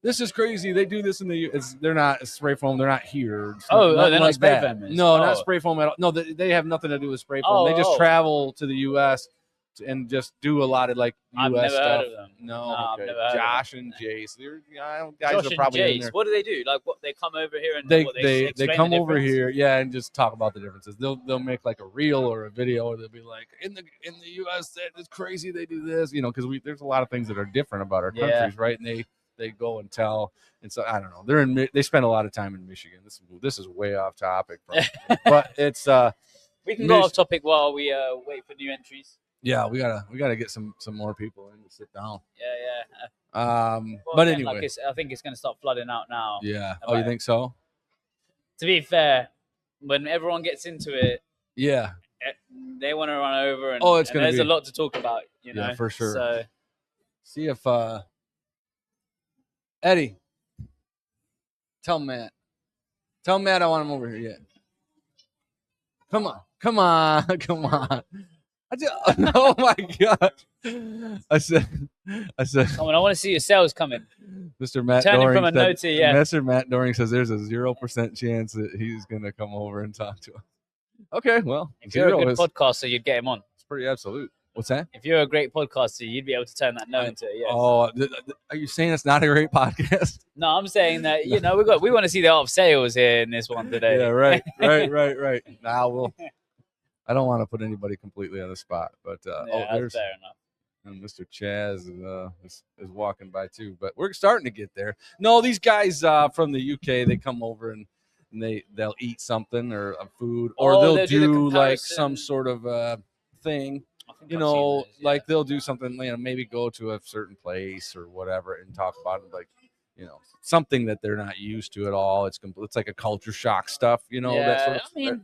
This is crazy. They do this in the. They're not spray foam. They're not here. They're not spray foam. No, not spray foam at all. No, they have nothing to do with spray foam. They just travel to the U.S. and just do a lot of like I've U.S. never stuff. Heard of them. No, I've never heard Josh of them. and Jace. They're guys Josh are probably and in Jace. there. What do they do? Like, what they come over here and they come over difference? here, yeah, and just talk about the differences. They'll make like a reel or a video, or they'll be like, in the U.S. it's crazy they do this, because there's a lot of things that are different about our countries, right? And they go and tell, and so I don't know. They spend a lot of time in Michigan. This is way off topic, but it's we can go off topic while we wait for new entries. Yeah, we gotta get some more people in to sit down. Yeah. Well, but anyway, I think it's going to start flooding out now. Yeah. Oh, you think so? To be fair, when everyone gets into it, yeah, they want to run over, and there's a lot to talk about. Yeah, for sure. So see if Eddie, tell Matt I want him over here. Yeah. Come on. Oh my God! I said. Come on, I want to see your sales coming. Mr. Matt Turning Doring from a note to Mr. Matt Doring says there's a 0% chance that he's gonna come over and talk to us. Okay, well, if you're a good podcaster, you'd get him on. It's pretty absolute. What's that? If you're a great podcaster, you'd be able to turn that no into it. Yes. Oh, are you saying it's not a great podcast? No, I'm saying that we want to see the art of sales here in this one today. Yeah, right. Now I don't want to put anybody completely on the spot, but that's fair enough. And Mr. Chaz is walking by too, but we're starting to get there. No, these guys from the UK, they come over and they'll eat something or a food, or they'll do like some sort of thing. Like they'll do something, maybe go to a certain place or whatever and talk about it, like, something that they're not used to at all. It's like a culture shock stuff, that sort of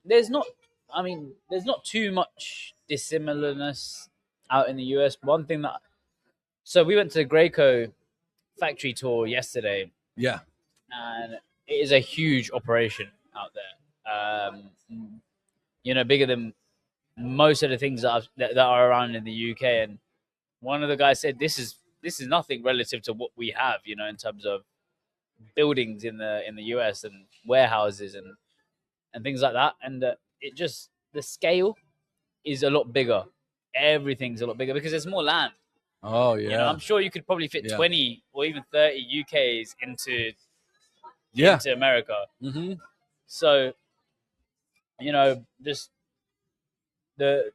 there's not too much dissimilarness out in the US. One thing so we went to the Graco factory tour yesterday. Yeah. And it is a huge operation out there. Bigger than most of the things that are around in the UK. And one of the guys said, this is nothing relative to what we have, in terms of buildings in the US and warehouses and things like that. And the scale is a lot bigger. Everything's a lot bigger because there's more land. Oh yeah. I'm sure you could probably fit 20 or even 30 UKs into America. Mm-hmm. So, just the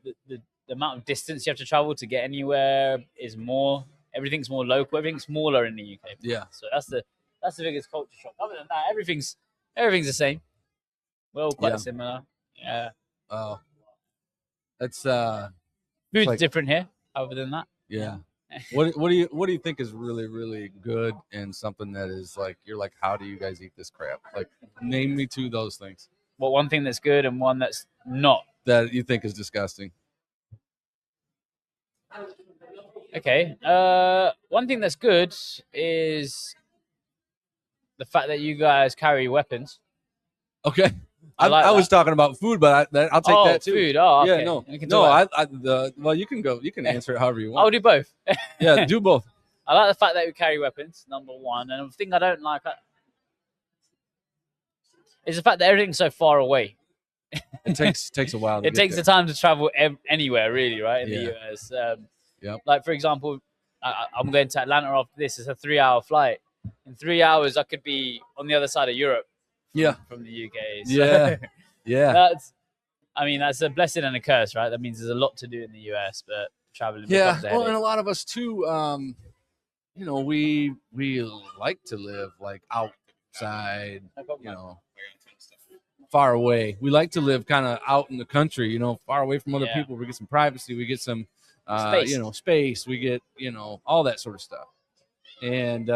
amount of distance you have to travel to get anywhere is more. Everything's more local. Everything's smaller in the UK. Yeah. So that's the biggest culture shock. Other than that, everything's the same. We're all quite similar. Yeah. Oh. That's food's like, different here. Other than that. Yeah. What do you think is really, really good and something that is like you're like, how do you guys eat this crap? Like, name me two of those things. Well, one thing that's good and one that's not. That you think is disgusting. Okay. One thing that's good is the fact that you guys carry weapons. Okay. I was talking about food, but I'll take that too. Food. Oh, okay. Yeah, no. Well, you can go. You can answer it however you want. I'll do both. Yeah, do both. I like the fact that we carry weapons. Number one, and the thing I don't like is the fact that everything's so far away. It takes a while. It takes the time to travel anywhere, really, right? In the US, Yep. Like, for example, I'm going to Atlanta after this. It's a 3-hour flight. In 3 hours, I could be on the other side of Europe. From the UK. So Yeah. that's a blessing and a curse, right? That means there's a lot to do in the US, but traveling Yeah. becomes a Well, and headache. a lot of us too. We like to live like outside. Far away. We like to live kind of out in the country. Far away from other people. We get some privacy. We get some, space. We get all that sort of stuff. And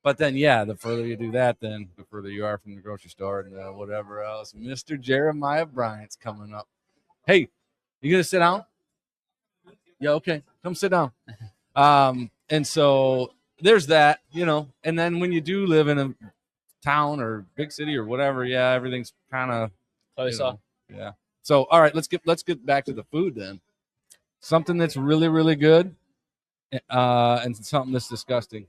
but then the further you do that, then the further you are from the grocery store and whatever else. Mr. Jeremiah Bryant's coming up. Hey, you gonna sit down? Yeah, okay. Come sit down. And so there's that, and then when you do live in a town or big city or whatever, everything's kind of closer. Yeah. So all right, let's get back to the food then. Something that's really, really good, and something that's disgusting.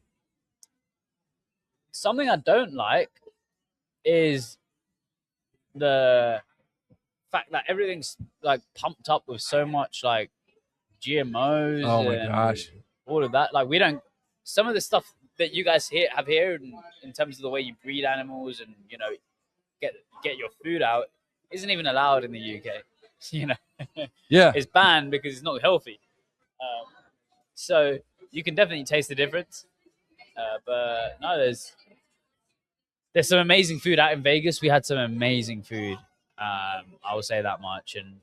Something I don't like is the fact that everything's like pumped up with so much like GMOs. Oh my gosh. All of that. Like, we don't. Some of the stuff that you guys have here in terms of the way you breed animals and get your food out isn't even allowed in the UK. Yeah. It's banned because it's not healthy. So you can definitely taste the difference. But no, there's some amazing food out in Vegas. We had some amazing food. I will say that much. And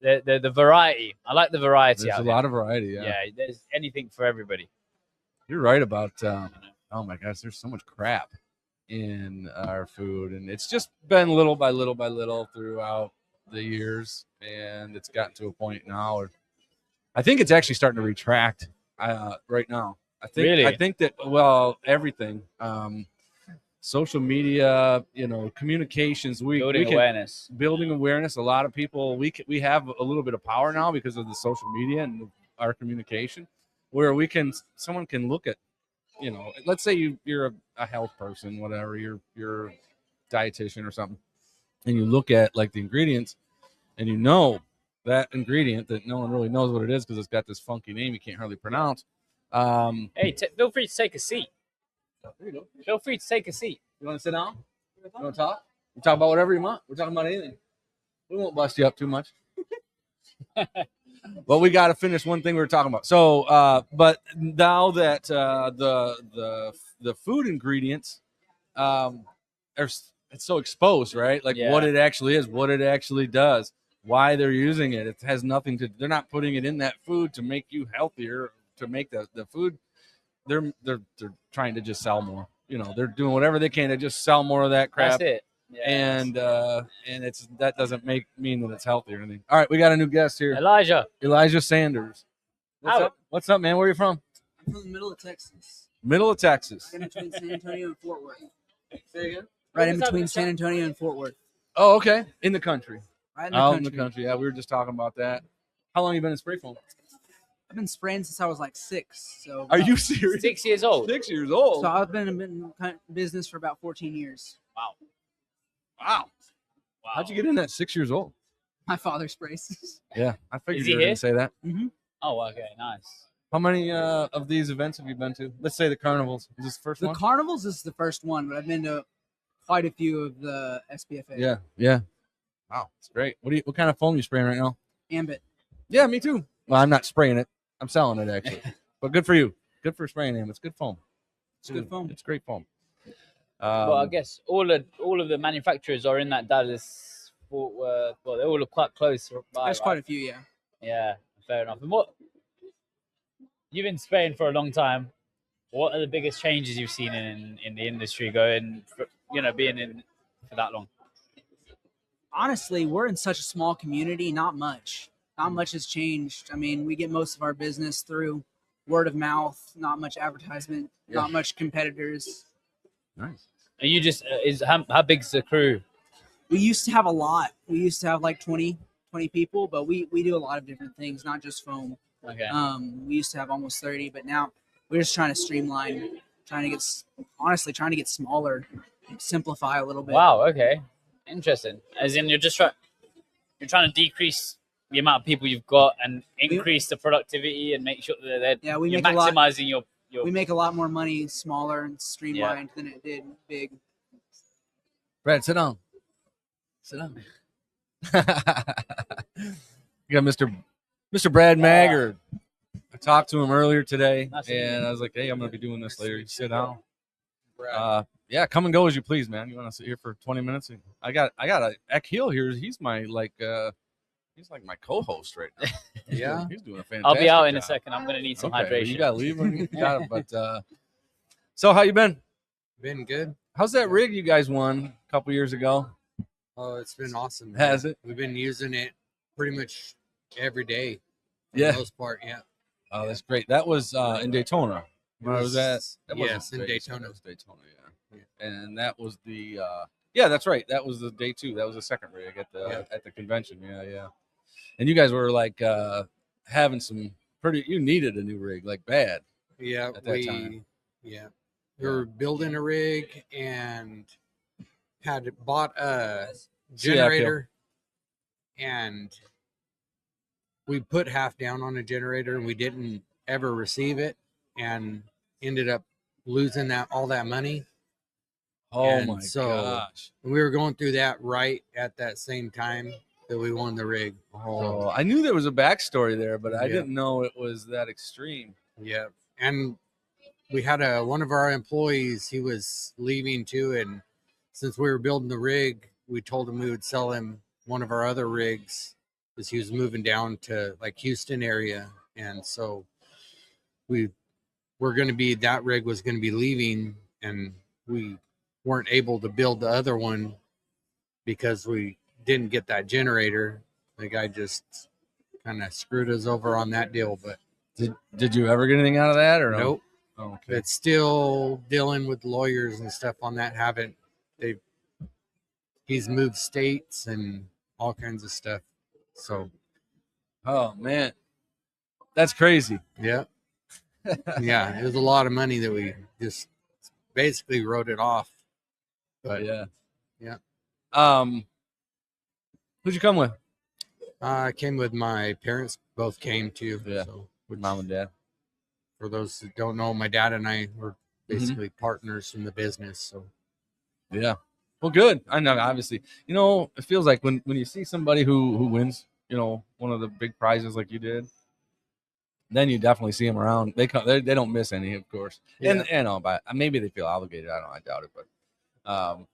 the variety. I like the variety. There's out a there. lot of variety. Yeah, there's anything for everybody. You're right about. Oh my gosh, there's so much crap in our food, and it's just been little by little by little throughout the years, and it's gotten to a point now where I think it's actually starting to retract right now. I think that everything, social media, communications, building awareness. A lot of people, we have a little bit of power now because of the social media and our communication, where someone can look at, let's say you're a health person, whatever, you're a dietitian or something, and you look at like the ingredients, and that ingredient that no one really knows what it is because it's got this funky name you can't hardly pronounce. Hey, feel free to take a seat. There you go. Feel free to take a seat. You want to sit down? You want to talk? You talk about whatever you want. We're talking about anything. We won't bust you up too much. But we got to finish one thing we were talking about. So, but now that the food ingredients it's so exposed, right? Like what it actually is, what it actually does, why they're using it. It has nothing to. They're not putting it in that food to make you healthier, to make the food. They're trying to just sell more. They're doing whatever they can to just sell more of that crap. That's it. Yeah, and that doesn't mean that it's healthy or anything. All right, we got a new guest here. Elijah Sanders. What's up, man? Where are you from? I'm from the middle of Texas. Middle of Texas. Right in between San Antonio and Fort Worth. Say again? Right in between San Antonio and Fort Worth. Oh, okay. In the country. Right in the country. In the country. Yeah, we were just talking about that. How long have you been in spray foam? I've been spraying since I was like 6. So are you serious? 6 years old. 6 years old. So I've been in business for about 14 years. Wow. How'd you get in that 6 years old? My father sprays. Yeah, I figured you were here? going to say that. Mm-hmm. Oh, okay, nice. How many of these events have you been to? Let's say the carnivals. Is this the first one? The carnivals is the first one, but I've been to quite a few of the SPFA. Yeah. Wow, it's great. What kind of foam are you spraying right now? Ambit. Yeah, me too. Well, I'm not spraying it. I'm selling it actually. But good for you. Good for spraying Ambit. It's good foam. It's good foam. It's great foam. Well, I guess all of the manufacturers are in that Dallas Fort Worth. Well, they all look quite close. There's quite a few, yeah. Yeah, fair enough. And what you've been spraying for a long time. What are the biggest changes you've seen in the industry going, being in for that long? Honestly, we're in such a small community. Not much has changed. I mean, we get most of our business through word of mouth. Not much advertisement. Yeah. Not much competitors. Nice. And you just how big's the crew? We used to have a lot. We used to have like 20 people, but we do a lot of different things, not just foam. Okay. We used to have almost 30, but now we're just trying to streamline, trying to get smaller, simplify a little bit. Wow. Okay. Interesting. As in, you're trying to decrease, the amount of people you've got and increase the productivity and make sure that we you're make a lot. maximizing your. We make a lot more money smaller and streamlined than it did big. Brad, sit down. Sit down. You got Mr. Brad Maggard. I talked to him earlier today, and I was like, "Hey, I'm going to be doing this later. You sit down." Yeah, come and go as you please, man. You want to sit here for 20 minutes? I got a Akhil here. He's my he's like my co-host right now. Yeah, he's doing a fantastic I'll be out in a job. second. I'm going to need some Okay, hydration. you got to leave when you got it. But so how you been? been good. How's that rig you guys won a couple years ago? Oh, it's been awesome. Man. Has it? We've been using it pretty much every day. For Yeah. the most part, yeah. Oh, that's great. That was in Daytona. Where was that? That wasn't Yes, in Vegas, Daytona. That was Daytona, yeah. And that was the yeah, that's right. That was the day 2. That was the second rig at the convention. Yeah. And you guys were like having some pretty. You needed a new rig, like bad. Yeah, at that time. Yeah, we were building a rig and had bought a generator, and we put half down on a generator, and we didn't ever receive it, and ended up losing all that money. Oh And my so gosh! we were going through that right at that same time that we won the rig. Oh, I knew there was a backstory there, but I Yeah. didn't know it was that extreme. Yeah, and we had one of our employees. He was leaving too, and since we were building the rig, we told him we would sell him one of our other rigs because he was moving down to like Houston area, and so that rig was going to be leaving, and we weren't able to build the other one because we didn't get that generator. The guy just kind of screwed us over on that deal, but Did you ever get anything out of that or no? nope. Oh, okay. It's still dealing with lawyers and stuff on that. He's moved states and all kinds of stuff. So Oh man, that's crazy. yeah. Yeah, it was a lot of money that we just basically wrote it off. But Yeah. Yeah. Who'd you come with? I came with my parents, both came too. Yeah. So, With mom and dad. for those that don't know, my dad and I were basically partners in the business. So Yeah. Well, good. I know. Obviously, it feels like when you see somebody who wins, one of the big prizes like you did, then you definitely see them around. They come. They don't miss any, of course. Yeah. And but maybe they feel obligated. I doubt it, but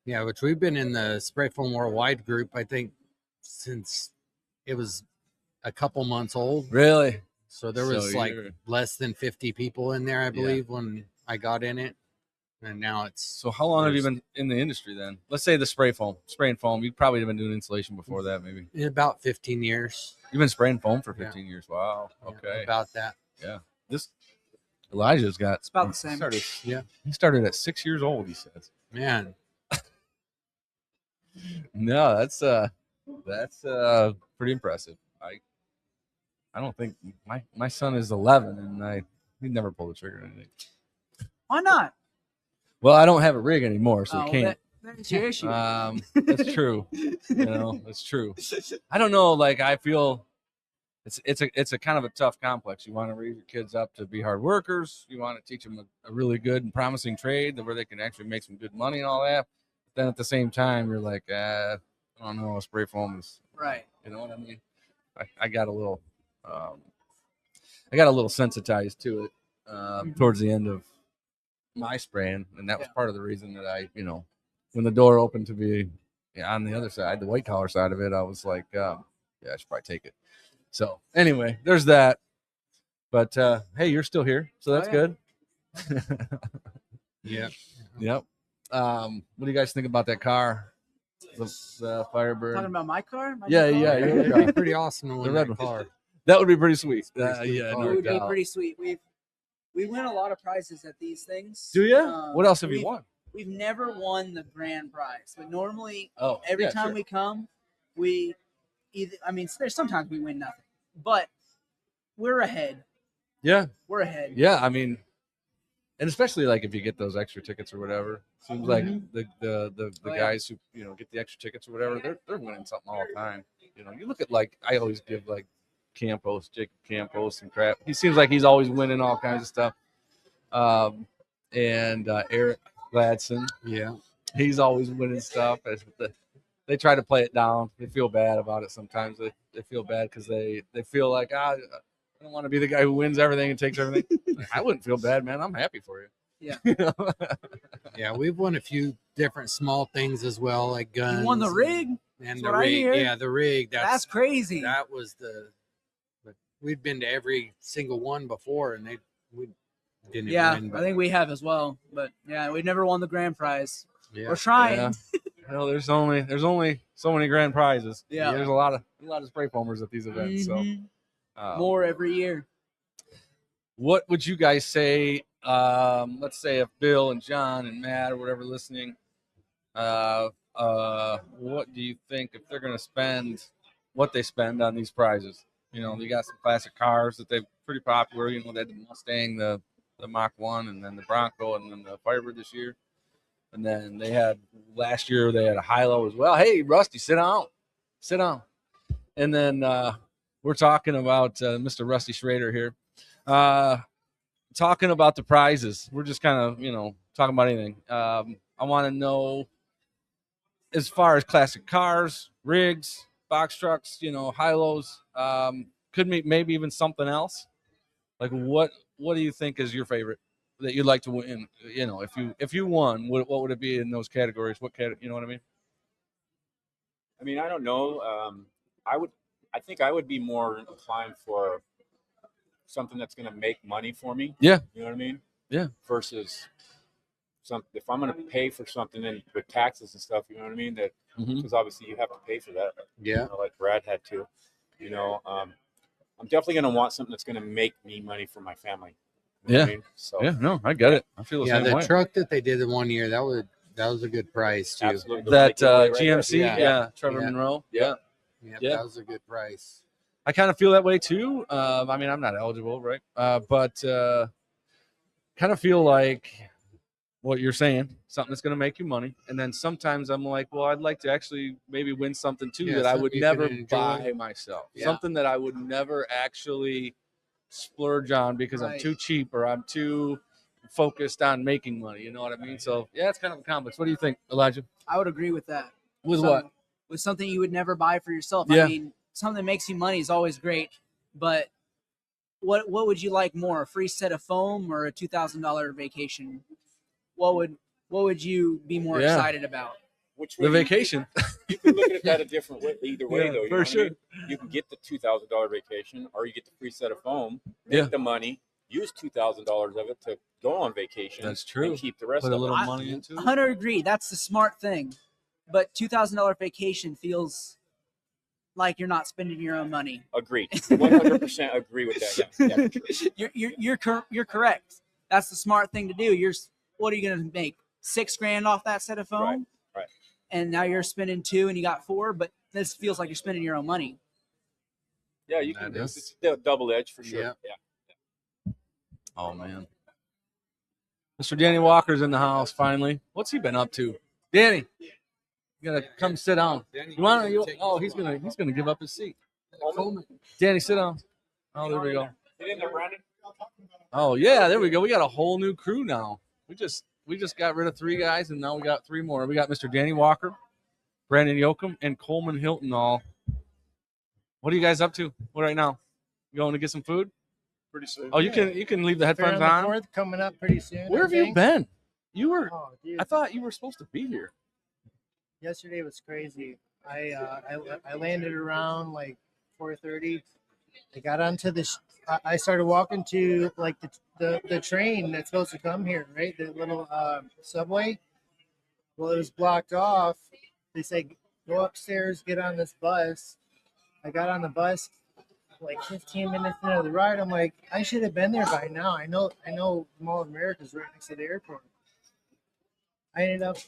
yeah, which we've been in the Spray Foam Worldwide group, I think, since it was a couple months old. really. So there was So like you're- less than 50 people in there, I believe, when I got in it. And now it's So how long have you been in the industry then? Let's say the spray and foam. You've probably been doing insulation before that, maybe. about 15 years. You've been spraying foam for Yeah. 15 years. Wow. Yeah, Okay. about that. This Elijah's got. It's about the same. He started at 6 years old. He says. Man, No, that's pretty impressive. I don't think my son is 11 and he never pulled the trigger or anything. Why not? Well, I don't have a rig anymore, so we can't. That's your issue. That's true. That's true. I don't know. Like I feel it's a kind of a tough complex. You want to raise your kids up to be hard workers. You want to teach them a really good and promising trade where they can actually make some good money and all that. But then at the same time, you're like, I don't know, spray foam is Right. You know what I mean? I got a little, sensitized to it towards the end of my spraying, and that was part of the reason that I, when the door opened to be on the other side, the white collar side of it, I was like, I should probably take it. So anyway, there's that. But hey, you're still here, so that's good. yeah. Yep. What do you guys think about that car? The Firebird. Talking about my car? Yeah. It'd be pretty awesome to The win red that one. car. That would be pretty sweet. Pretty sweet Yeah, car. no It would be doubt. pretty sweet. We win a lot of prizes at these things. Do you? What else have you we've- won? We've never won the grand prize, but normally Oh, every yeah, time sure. we come, we either. I mean, there's sometimes we win nothing, but we're ahead. Yeah, We're ahead. yeah. I mean, and especially like if you get those extra tickets or whatever. Seems like the Oh, yeah. guys who get the extra tickets or whatever, they're winning something all the time. You look at like I always give like Campos, Jacob Campos, and crap. He seems like he's always winning all kinds of stuff. And Eric Gladson, Yeah. he's always winning stuff. They try to play it down. They feel bad about it sometimes. They feel bad because they feel like I don't want to be the guy who wins everything and takes everything. I wouldn't feel bad, man. I'm happy for you. Yeah. Yeah, we've won a few different small things as well, like guns. You won the rig. and That's the what I rig. hear. Yeah, the rig. That's crazy. That was we'd been to every single one before, and we didn't Yeah, win. I think we have as well. But yeah, we've never won the grand prize. Yeah. We're trying. Yeah. Well, there's only so many grand prizes. Yeah. There's a lot of spray foamers at these events. Mhm. So More every year. what would you guys say? Let's say if Bill and John and Matt or whatever listening, what do you think if they're going to spend what they spend on these prizes? They got some classic cars that they're pretty popular. They had the Mustang, the Mach 1, and then the Bronco, and then the Firebird this year. And then last year they had a Hilo as well. Hey, Rusty, sit down. And then we're talking about Mr. Rusty Shrader here. Talking about the prizes. We're just kind of, talking about anything. I want to know, as far as classic cars, rigs, box trucks, Hilos, could maybe even something else. Like what do you think is your favorite that you'd like to win? If you won, what would it be in those categories? What you know what I mean? I mean, I don't know. I think I would be more inclined for something that's going to make money for me. Yeah. You know what I mean? Yeah. Versus if I'm going to pay for something and with taxes and stuff, you know what I mean? That because obviously you have to pay for that. Yeah. Like Brad had to. I'm definitely going to want something that's going to make me money for my family. You know what I mean? So Yeah, no, I get it. I feel the same the way. truck that they did in 1 year, that was a good price too. absolutely. That Right there. GMC, Trevor Yeah. Monroe. Yeah. Yeah, Yeah. that was a good price. I kind of feel that way too. I mean, I'm not eligible, right? But kind of feel like what you're saying, something that's going to make you money. And then sometimes I'm like, well, I'd like to actually maybe win something too that I something would you never can enjoy. buy myself. Yeah. Something that I would never actually splurge on because I'm Right. too cheap or I'm too focused on making money. You know what I mean? So yeah, it's kind of a complex. What do you think, Elijah? I would agree with that. With Some- what? With something you would never buy for yourself. Yeah. I mean, something that makes you money is always great, but what would you like more, a free set of foam or a $2,000 vacation? What would you be more Yeah. excited about? Which The way vacation. you can look at it that a different way. Either way, Yeah, though, you for know what I sure. mean? You can get the $2,000 vacation, or you get the free set of foam. Make Yeah. the money. Use $2,000 of it to go on vacation. That's true. And keep the rest Put a of little it. money into it. 100 agree. That's the smart thing. But $2,000 vacation feels like you're not spending your own money. Agreed. 100% agree with that. Yeah, for sure. You're correct. That's the smart thing to do. What are you going to make? $6,000 off that set of foam? Right. And now you're spending $2,000 and you got $4,000, but this feels like you're spending your own money. Yeah, you can. That is- It's a double edge for sure. Yeah. Yeah. Oh man. Mr. Danny Walker's in the house finally. What's he been up to? Danny, you gotta come sit down. You want to? Oh, he's gonna give up his seat. Danny, sit down. Oh, there we go. Get in there, Brandon. Oh yeah, there we go. We got a whole new crew now. We just got rid of 3 guys, and now we got 3 more. We got Mr. Danny Walker, Brandon Yocum, and Coleman Hylton. All. What are you guys up to right now? You going to get some food? Pretty soon. Oh, you can leave the headphones Fair on. the 4th coming up pretty soon. Where I have you think. been? You were. Oh, dude. I thought you were supposed to be here. Yesterday was crazy. I landed around like 4:30. I got onto I started walking to like the train that's supposed to come here, right? The little subway. Well, it was blocked off. They said go upstairs, get on this bus. I got on the bus like 15 minutes into the ride. I'm like, I should have been there by now. I know Mall of America's right next to the airport. I ended up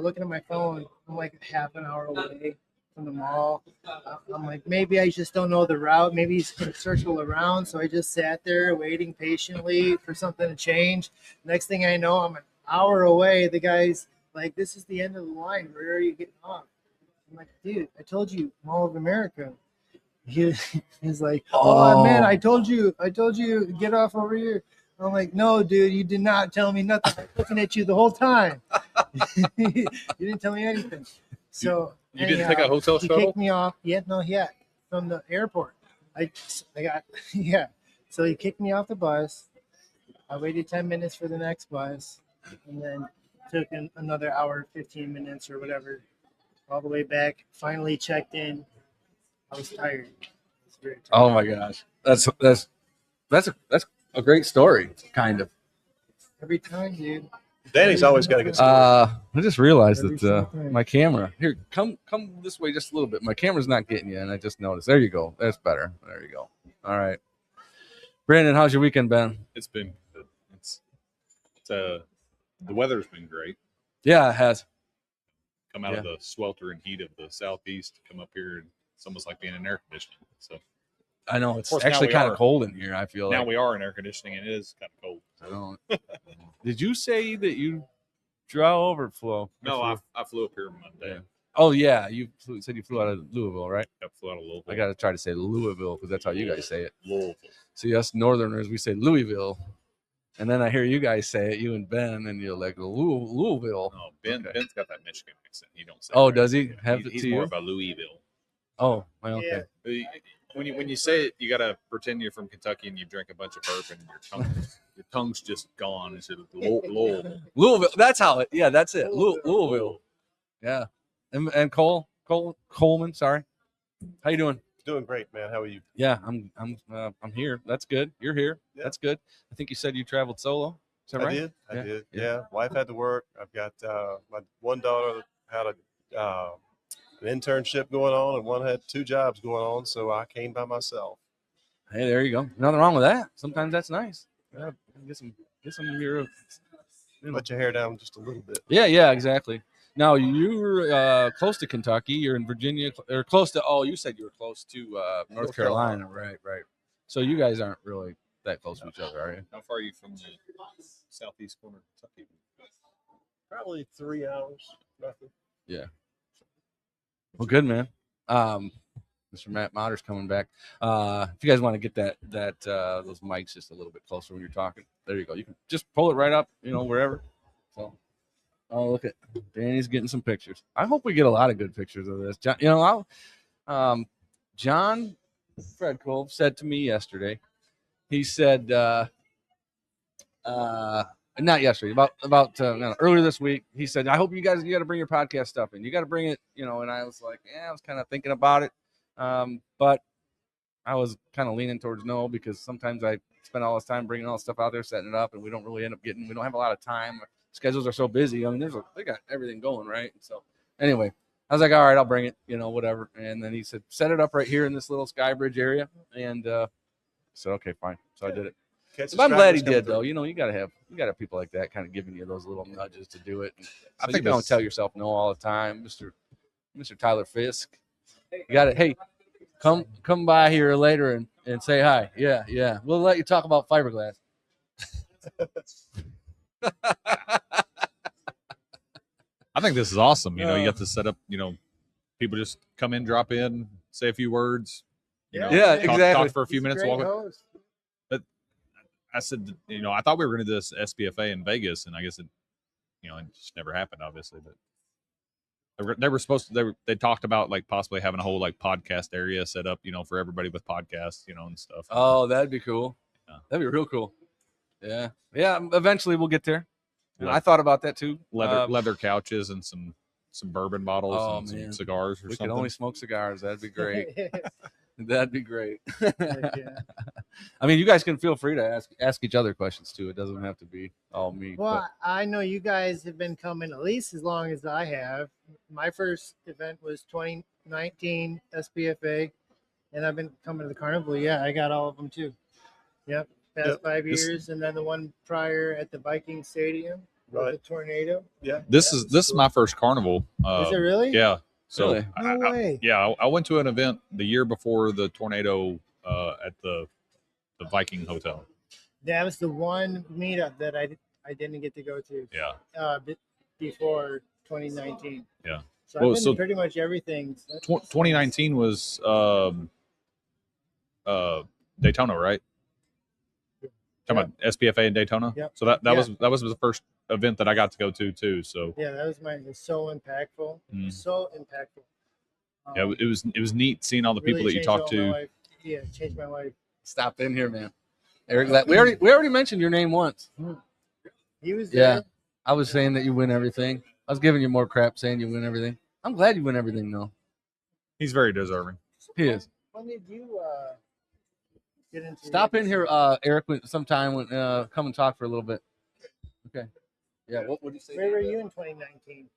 looking at my phone. I'm like half an hour away from the mall. I'm like, maybe I just don't know the route. Maybe he's going to circle around. So I just sat there waiting patiently for something to change. Next thing I know, I'm an hour away. The guy's like, this is the end of the line. Where are you getting off? I'm like, dude, I told you, Mall of America. He's like, oh man, I told you, get off over here. I'm like, no, dude, you did not tell me nothing. I was looking at you the whole time. You didn't tell me anything. So you didn't take a hotel he shuttle? kicked me off. Yeah, from the airport. I got yeah. So he kicked me off the bus. I waited 10 minutes for the next bus, and then took another hour, 15 minutes or whatever, all the way back. Finally checked in. I was tired. I was very tired. Oh my gosh, that's a great story, kind of. Every time, dude. Danny's always got a good story. I just realized Every that single time. my camera here. Come this way just a little bit. My camera's not getting you, and I just noticed. There you go. That's better. There you go. All right, Brandon, how's your weekend been? It's been good. The weather's been great. Yeah, it has. Come out of the sweltering heat of the southeast, come up here, and it's almost like being in air conditioning. So I know it's course, now actually we kind are. of cold in here. I feel now like. we are in air conditioning, and it is kind of cold. I don't. Did you say that you drove or flew? No, I flew up here Monday. Yeah. Oh yeah, said you flew out of Louisville, right? I flew out of Louisville. I got to try to say Louisville because that's how you guys say it. Louisville. See, us Northerners, we say Louisville, and then I hear you guys say it, you and Ben, and you're like Louisville. No, Okay. Ben's got that Michigan accent. He don't say. Oh, it. does he have it He's to more you? of a Louisville. Oh, well, okay. Yeah. When you say it, you gotta pretend you're from Kentucky and you drink a bunch of bourbon and your tongue's just gone. It's Louisville. Louisville. That's how it. Yeah, that's it. Louisville. Yeah. And Coleman. Sorry. How you doing? Doing great, man. How are you? Yeah, I'm here. That's good. You're here. Yeah. That's good. I think you said you traveled solo. Is that right? I did. Yeah. Yeah. Wife had to work. I've got my one daughter had an internship going on, and one had 2 jobs going on. So I came by myself. Hey, there you go. Nothing wrong with that. Sometimes that's nice. Yeah, get some of your. Let your hair down just a little bit. Yeah, exactly. Now you're close to Kentucky. You're in Virginia, or close to. Oh, you said you were close to North Carolina, right? So you guys aren't really that close to each other, are you? How far are you from the southeast corner of Kentucky? Probably 3 hours, roughly. Yeah. Well, good, man. Mr. Matt Motter's coming back. If you guys want to get that those mics just a little bit closer when you're talking, there you go. You can just pull it right up, wherever. So, oh, look at Danny's getting some pictures. I hope we get a lot of good pictures of this. John, John Fred Cole said to me yesterday. He said, not yesterday, about earlier this week. He said, I hope you got to bring your podcast stuff in. You got to bring it, and I was like, yeah, I was kind of thinking about it. But I was kind of leaning towards no, because sometimes I spend all this time bringing all this stuff out there, setting it up, and we don't really end up we don't have a lot of time. Our schedules are so busy. I mean, they got everything going, right? So anyway, I was like, all right, I'll bring it, whatever. And then he said, set it up right here in this little Sky Bridge area. And I said, okay, fine. So I did it. Catch But I'm glad he stragglers did, coming though. You got to have people like that kind of giving you those little nudges to do it. And I so think you don't that's- tell yourself no all the time, Mr. Tyler Fiske. You got it. Hey, come by here later and say hi. Yeah. We'll let you talk about fiberglass. I think this is awesome. You get to set up, people just come in, drop in, say a few words. Yeah, talk, exactly. Talk for a few minutes. Great Walk. host. I said, I thought we were going to do this SPFA in Vegas, and I guess it just never happened, obviously. But they were supposed to. They talked about like possibly having a whole like podcast area set up, for everybody with podcasts, and stuff. Oh, that'd be cool. Yeah. That'd be real cool. Yeah. Eventually we'll get there. And Yeah. I thought about that too. Leather couches and some bourbon bottles Oh, and man. some cigars or We something. could only smoke cigars. That'd be great. That'd be great. Yeah. I mean, you guys can feel free to ask each other questions too. It doesn't have to be all me. Well, I know you guys have been coming at least as long as I have. My first event was 2019 SPFA, and I've been coming to the Carnival. Yeah, I got all of them too. Yep, past Yep. 5 years, and then the one prior at the Viking Stadium with Right. the tornado. Yeah. This is my first carnival. Is it really? Yeah. So Really? No way. I went to an event the year before the tornado at the Viking Hotel. That was the one meetup that I didn't get to go to Yeah. before 2019. Yeah. So Well, I've been so to pretty much everything. 2019 was Daytona, right? Talking about SPFA in Daytona. Yep. So that Yeah. was the first event that I got to go to too. So Yeah, that was mine. It was so impactful. So impactful. yeah, it was neat seeing all the people that you talked to. Yeah, changed my life. Stop in here, man. Eric, we already mentioned your name once. He was there. Yeah, I was saying that you win everything. I was giving you more crap saying you win everything. I'm glad you win everything, though. He's very deserving. He is. When did you get into? Stop in here, Eric. Sometime when come and talk for a little bit. Okay. Yeah. What would you say? Where were you in 2019?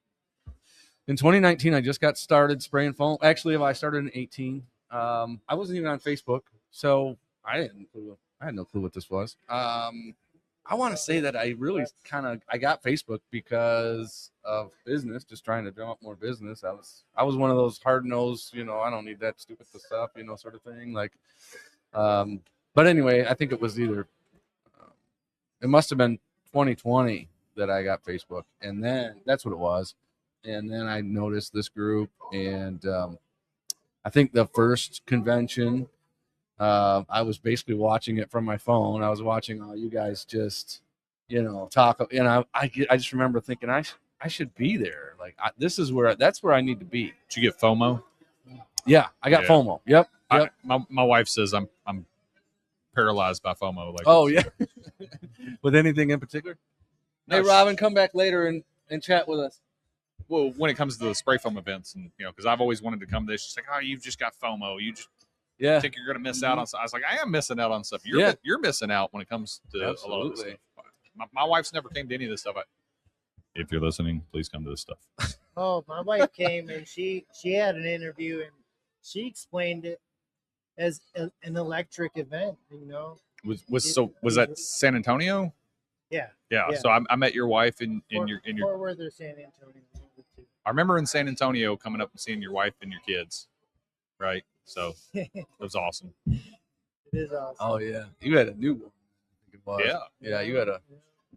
In 2019, I just got started spraying foam. Actually, I started in 18. I wasn't even on Facebook, so I had no clue what this was. I want to say that I really I got Facebook because of business, just trying to drum up more business. I was one of those hard-nosed, I don't need that stupid stuff, sort of thing. Like, but anyway, I think it was either it must have been 2020 that I got Facebook, and then that's what it was. And then I noticed this group, and I think the first convention, I was basically watching it from my phone. I was watching all you guys just, talk, and I just remember thinking I should be there. Like that's where I need to be. Did you get FOMO? Yeah, I got FOMO. Yep. My wife says I'm paralyzed by FOMO. Like, oh yeah. With anything in particular? No, Hey, Robin, come back later and chat with us. Well, when it comes to the spray foam events, and because I've always wanted to come to this, she's like, "Oh, you've just got FOMO. You just think you're going to miss out on stuff." I was like, "I am missing out on stuff. You're missing out when it comes to a lot of this stuff." My wife's never came to any of this stuff. If you're listening, please come to this stuff. Oh, my wife came and she had an interview and she explained it as an electric event. Was that San Antonio? Yeah. Yeah. So I met your wife in your Fort Worth or San Antonio. I remember in San Antonio coming up and seeing your wife and your kids, right? So it was awesome. It is awesome. Oh yeah, you had a new one. I think it was. Yeah, you had a.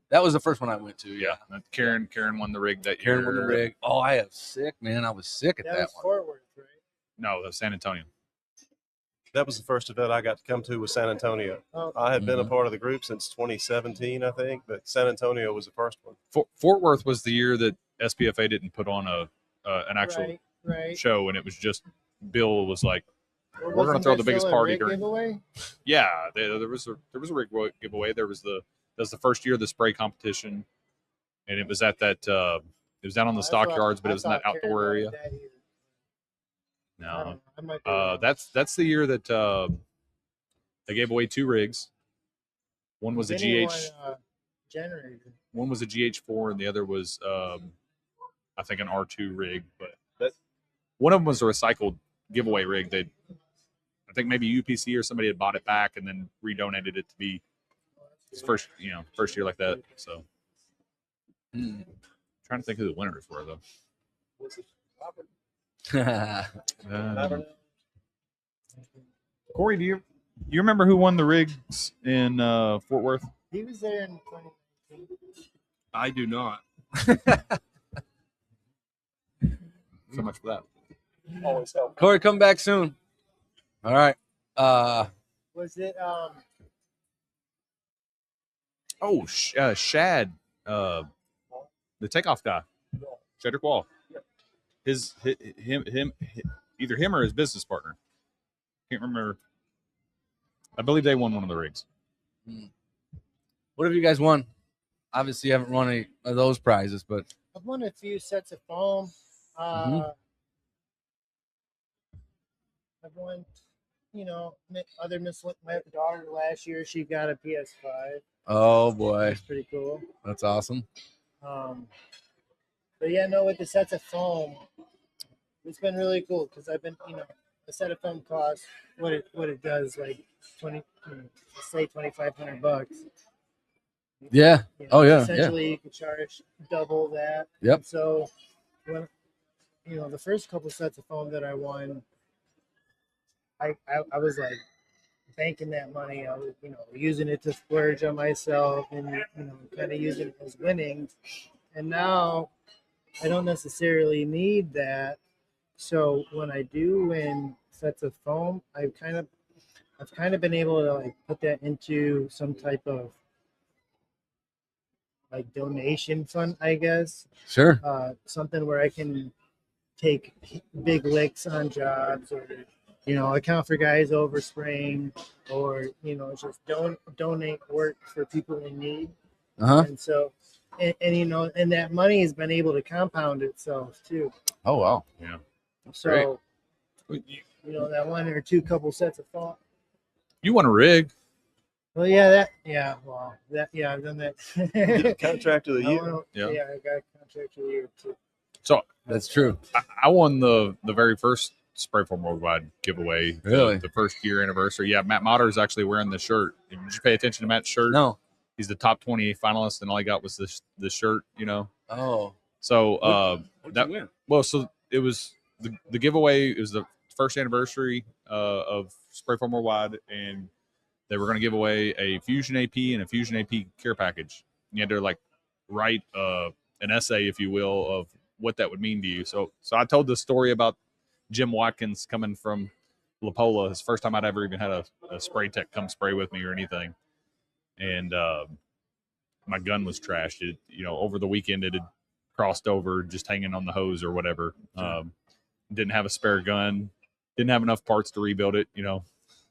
That was the first one I went to. Yeah, Karen won the rig that Karen year. won the rig. Oh, I am sick, man. I was sick at that was one. Fort Worth, right? No, that was San Antonio. That was the first event I got to come to was San Antonio. Oh. I had been a part of the group since 2017, I think, but San Antonio was the first one. Fort Worth was the year that SPFA didn't put on an actual show, and it was just Bill was like, "We're going to throw the biggest party during." Giveaway? Yeah, there was a rig giveaway. That was the first year of the spray competition, and it was at that. It was down on the stockyards, but it was in that outdoor area. No, that's the year that they gave away 2 rigs. One was a GH generator. One was a GH4, and the other was I think an R2 rig. But one of them was a recycled giveaway rig. I think maybe UPC or somebody had bought it back and then redonated it to be his first year like that. So trying to think who the winners were though. Corey, do you remember who won the rigs in Fort Worth? He was there in 2019. I do not. So much for that. Always help. Corey, come back soon. All right. Was it Shad, the takeoff guy, Shrader Quall. Either him or his business partner. Can't remember. I believe they won one of the rigs. What have you guys won? Obviously, you haven't won any of those prizes, but I've won a few sets of foam. I've won, other my daughter last year, she got a PS5. Oh boy, that's pretty cool. That's awesome. But yeah, no, with the sets of foam, it's been really cool because I've been, a set of foam costs what it does like say $2,500. Yeah. Oh yeah. Essentially, you can charge double that. Yep. So when the first couple sets of foam that I won, I was like banking that money. I was using it to splurge on myself and kind of using it as winnings. And now don't necessarily need that. So when I do win sets of foam, I've kind of been able to like put that into some type of like donation fund, I guess. Sure. Something where I can take big licks on jobs, or account for guys overspraying, or just donate work for people in need. And so, and that money has been able to compound itself too. Oh wow, yeah. So, that one or two couple sets of thought. You want a rig? Well, yeah, I've done that. Contract of the year. Yeah, I got a contract of the year too. So that's true. I won the very first Spray Foam Worldwide giveaway. Really? The first year anniversary. Yeah, Matt Motter is actually wearing the shirt. Did you pay attention to Matt's shirt? No. He's the top 20 finalist, and all he got was the shirt. Oh. So what'd you win? Well, so it was the giveaway. It was the first anniversary of Spray Foam Worldwide, and they were going to give away a Fusion AP and a Fusion AP care package. You had to write an essay, if you will, of what that would mean to you. So I told the story about Jim Watkins coming from La Pola. His first time I'd ever even had a spray tech come spray with me or anything. And my gun was trashed. It, over the weekend it had crossed over, just hanging on the hose or whatever. Didn't have a spare gun. Didn't have enough parts to rebuild it.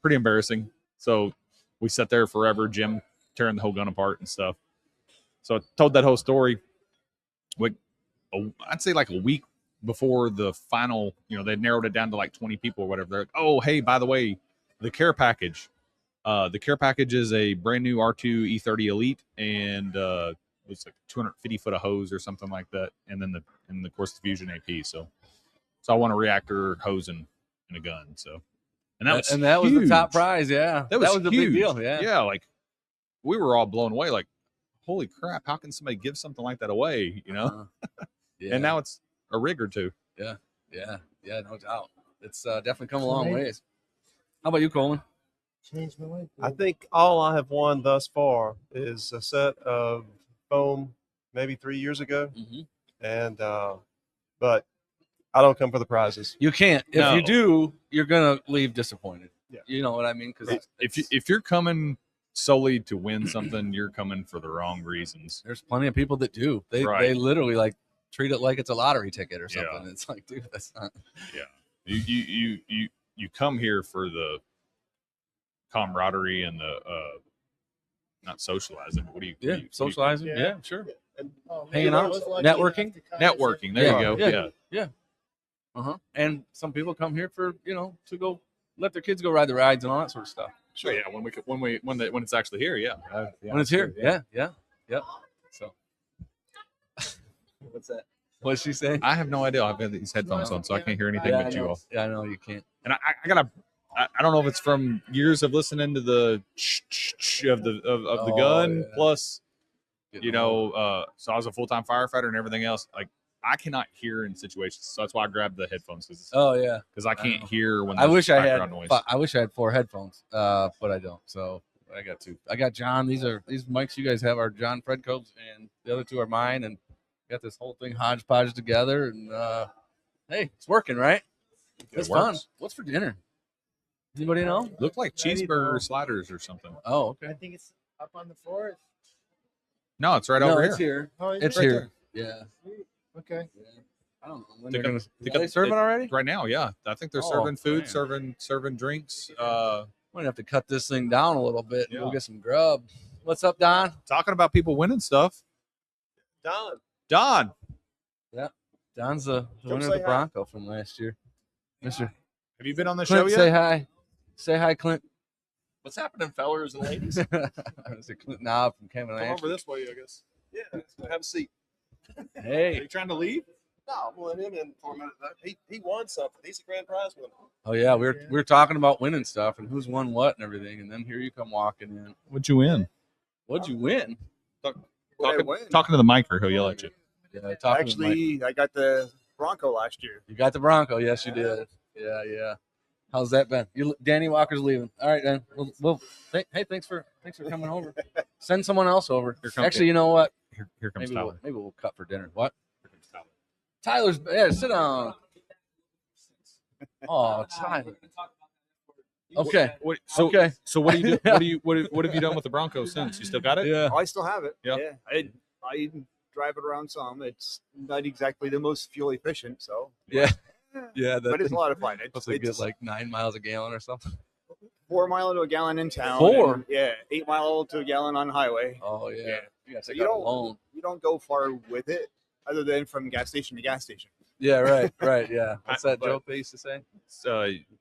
Pretty embarrassing. So we sat there forever, Jim tearing the whole gun apart and stuff. So I told that whole story. I'd say a week before the final, they narrowed it down to 20 people or whatever. They're like, oh, hey, by the way, the care package. The care package is a brand new R2 E30 Elite, and it's 250 foot of hose or something like that. And then of course the Fusion AP. So I want a reactor, hose, and a gun. So. And that was the top prize, yeah. That was a big deal, yeah. Yeah, we were all blown away, holy crap, how can somebody give something like that away, Yeah. And now it's a rig or two. Yeah, no doubt. It's definitely come a long ways. How about you, Coleman? Changed my life. I think all I have won thus far is a set of foam maybe 3 years ago. Mm-hmm. And but I don't come for the prizes. You can't. If you do, you're gonna leave disappointed. Yeah. You know what I mean? Because if you're coming solely to win something, you're coming for the wrong reasons. There's plenty of people that do. They literally treat it like it's a lottery ticket or something. Yeah. It's dude, that's not. Yeah. You come here for the camaraderie and the not socializing, but what do you socializing? Yeah, sure. And hanging out, networking. Networking. There you go. Yeah. And some people come here for to go let their kids go ride the rides and all that sort of stuff. Sure. Yeah. When it's actually here. Yeah. When it's here. Yeah. Yep. So. What's that? What's she saying? I have no idea. I've got these headphones on, so I can't hear anything but you all. Yeah, I know you can't. And I don't know if it's from years of listening to the of the gun plus, so I was a full-time firefighter and everything else. I cannot hear in situations, so that's why I grabbed the headphones. Because I can't hear when. I wish I had. Noise. I wish I had 4 headphones, but I don't. So I got 2. I got John. These mics you guys have are John Fredco's, and the other 2 are mine. And got this whole thing hodgepodge together. And hey, it's working, right? It's fun. What's for dinner? Anybody know? Look like cheeseburger sliders or something. Oh, okay. I think it's up on the floor. No, it's right over here. It's here. Oh, it's right here. There. Yeah. Okay. Yeah. I don't know. Are they serving already? Right now, yeah. I think they're serving food, serving drinks. We're gonna have to cut this thing down a little bit. Yeah. We'll get some grub. What's up, Don? Talking about people winning stuff. Don. Yeah. Don's the winner of the Bronco from last year. Mister. Have you been on the Clint, show yet? Say hi. Say hi, Clint. What's happening, fellers and ladies? It's a Clint Knob from Kevin. Come over this way, I guess. Yeah, have a seat. Hey. Are you trying to leave? No, I'm letting him in for a minute. He won something. He's a grand prize winner. Oh yeah, we were talking about winning stuff and who's won what and everything, and then here you come walking in. What'd you win? What'd you win? Talking to the mic, or he'll yell at you. Yeah, actually, I got the Bronco last year. You got the Bronco, yes, you did. Yeah. How's that been? Danny Walker's leaving. All right, then. Thanks for coming over. Send someone else over. Actually, you know what? Here comes maybe Tyler. Maybe we'll cut for dinner. What? Here comes Tyler. Tyler's sit down. Oh, Tyler. Okay. Okay. So what do you do? What have you done with the Bronco since? You still got it? Yeah. Oh, I still have it. Yeah. I drive it around some. It's not exactly the most fuel efficient, so Yeah. Yeah. but it's a lot of fun. Supposed to get like 9 miles a gallon or something. 4 miles to a gallon in town. 4? And, yeah, 8 miles to a gallon on highway. Oh yeah. So you don't go far with it, other than from gas station to gas station. Yeah. Right. Yeah. What's that joke they used to say?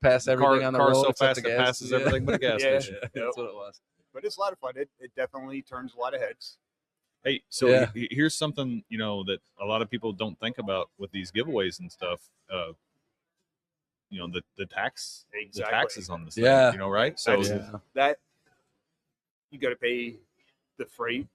Pass everything on the road so except fast the it gas. passes everything but a gas Yeah. station. That's what it was. But it's a lot of fun. It definitely turns a lot of heads. Hey, so Yeah. here's something that a lot of people don't think about with these giveaways and stuff. The taxes on this thing. Yeah. Right? So That you got to pay the freight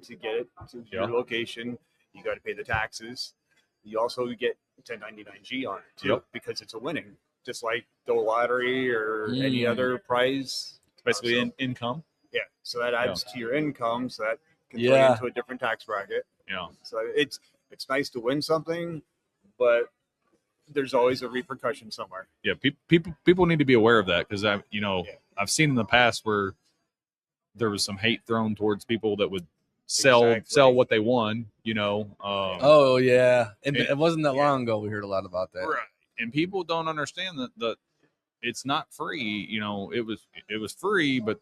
to get it to your location. You got to pay the taxes. You also get 1099G on it too, because it's a winning, just like the lottery or any other prize. It's basically income. Yeah, so that adds to your income, so that can Yeah. put into a different tax bracket. Yeah. So it's nice to win something, but there's always a repercussion somewhere. Yeah, people need to be aware of that, because I've seen in the past where there was some hate thrown towards people that would sell what they won. Oh yeah. It wasn't that long ago we heard a lot about that. Right. And people don't understand that it's not free. It was free, but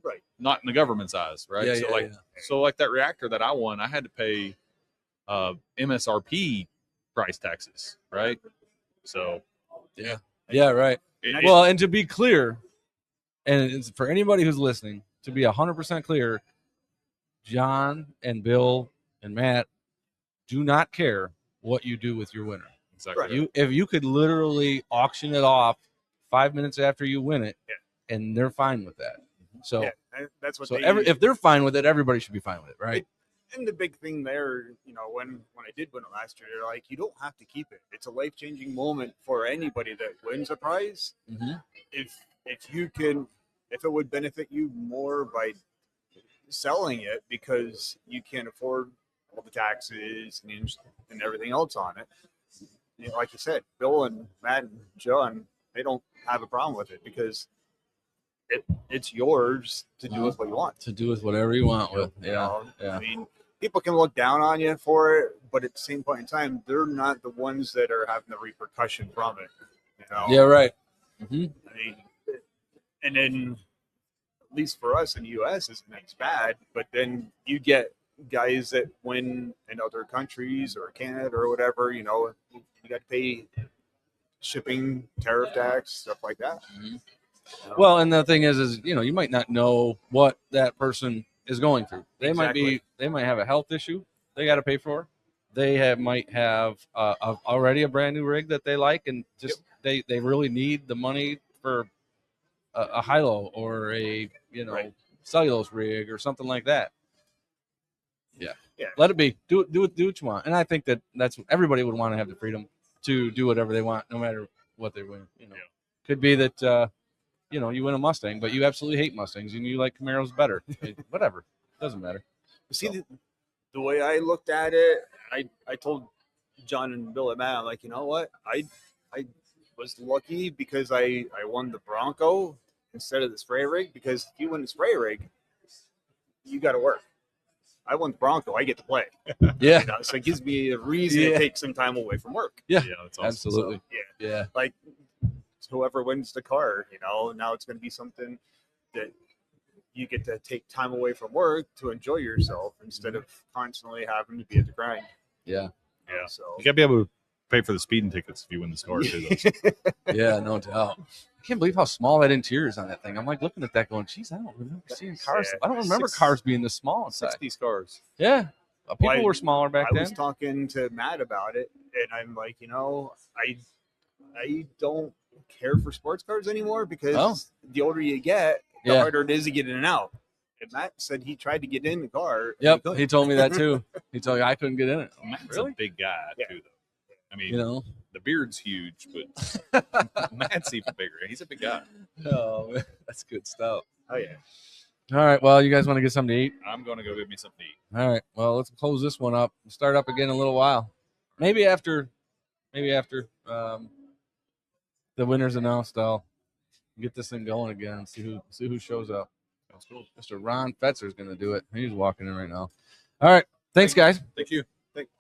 right, not in the government's eyes, right? Yeah, so like that reactor that I won, I had to pay MSRP price taxes, right? So Yeah, right. Well, and to be clear, and it's for anybody who's listening, to be 100% clear, John and Bill and Matt do not care what you do with your winner. Exactly. If you could literally auction it off 5 minutes after you win it, and they're fine with that. So that's what. So if they're fine with it, everybody should be fine with it, right? And the big thing there, when I did win it last year, they're like, you don't have to keep it. It's a life-changing moment for anybody that wins a prize. Mm-hmm. If it would benefit you more by selling it, because you can't afford all the taxes and everything else on it. Like you said, Bill and Matt and John, they don't have a problem with it, because it's yours to do with what you want. To do with whatever you want with. Yeah. I mean, people can look down on you for it, but at the same point in time, they're not the ones that are having the repercussion from it. Yeah, right. I mean, and then at least for us in the U.S., isn't as bad. But then you get guys that win in other countries or Canada or whatever. You got to pay shipping, tariff tax, stuff like that. Well, and the thing is you might not know what that person is going through. They might have a health issue they got to pay for. They might have already a brand new rig that they like, and just they really need the money for a hilo or a cellulose rig or something like that. Yeah. Let it be. Do what you want. And I think that's what everybody would want to have the freedom to do whatever they want, no matter what they win. Could be that you win a Mustang, but you absolutely hate Mustangs and you like Camaros better. Whatever. Doesn't matter. See, the way I looked at it, I told John and Bill and Matt, I'm like, you know what? I was lucky because I won the Bronco instead of the spray rig, because if you win the spray rig, you got to work. I won the Bronco, I get to play. Yeah. So it gives me a reason to take some time away from work. Yeah, that's awesome. Absolutely. So, yeah. Like whoever wins the car, now it's going to be something that you get to take time away from work to enjoy yourself instead of constantly having to be at the grind. Yeah. Yeah. So you got to be able to pay for the speeding tickets if you win this car too. Yeah, no doubt. I can't believe how small that interior is on that thing. I'm like looking at that going, geez, I don't remember seeing cars. I don't remember cars being this small inside. 60s cars. Yeah. People were smaller back then. I was talking to Matt about it, and I'm like, I don't care for sports cars anymore, because the older you get, the harder it is to get in and out. And Matt said he tried to get in the car. Yep, he told me that too. He told me I couldn't get in it. Matt's a big guy too, though. I mean, the beard's huge, but Matt's even bigger. He's a big guy. Oh, man, that's good stuff. Oh yeah. All right. Well, you guys want to get something to eat? I'm going to go get me something to eat. All right. Well, let's close this one up. We'll start up again in a little while. maybe after the winner's announced, I'll get this thing going again and see who shows up. That's cool. Mr. Ron Fetzer is going to do it. He's walking in right now. All right. Thanks, guys. Thank you. Thanks.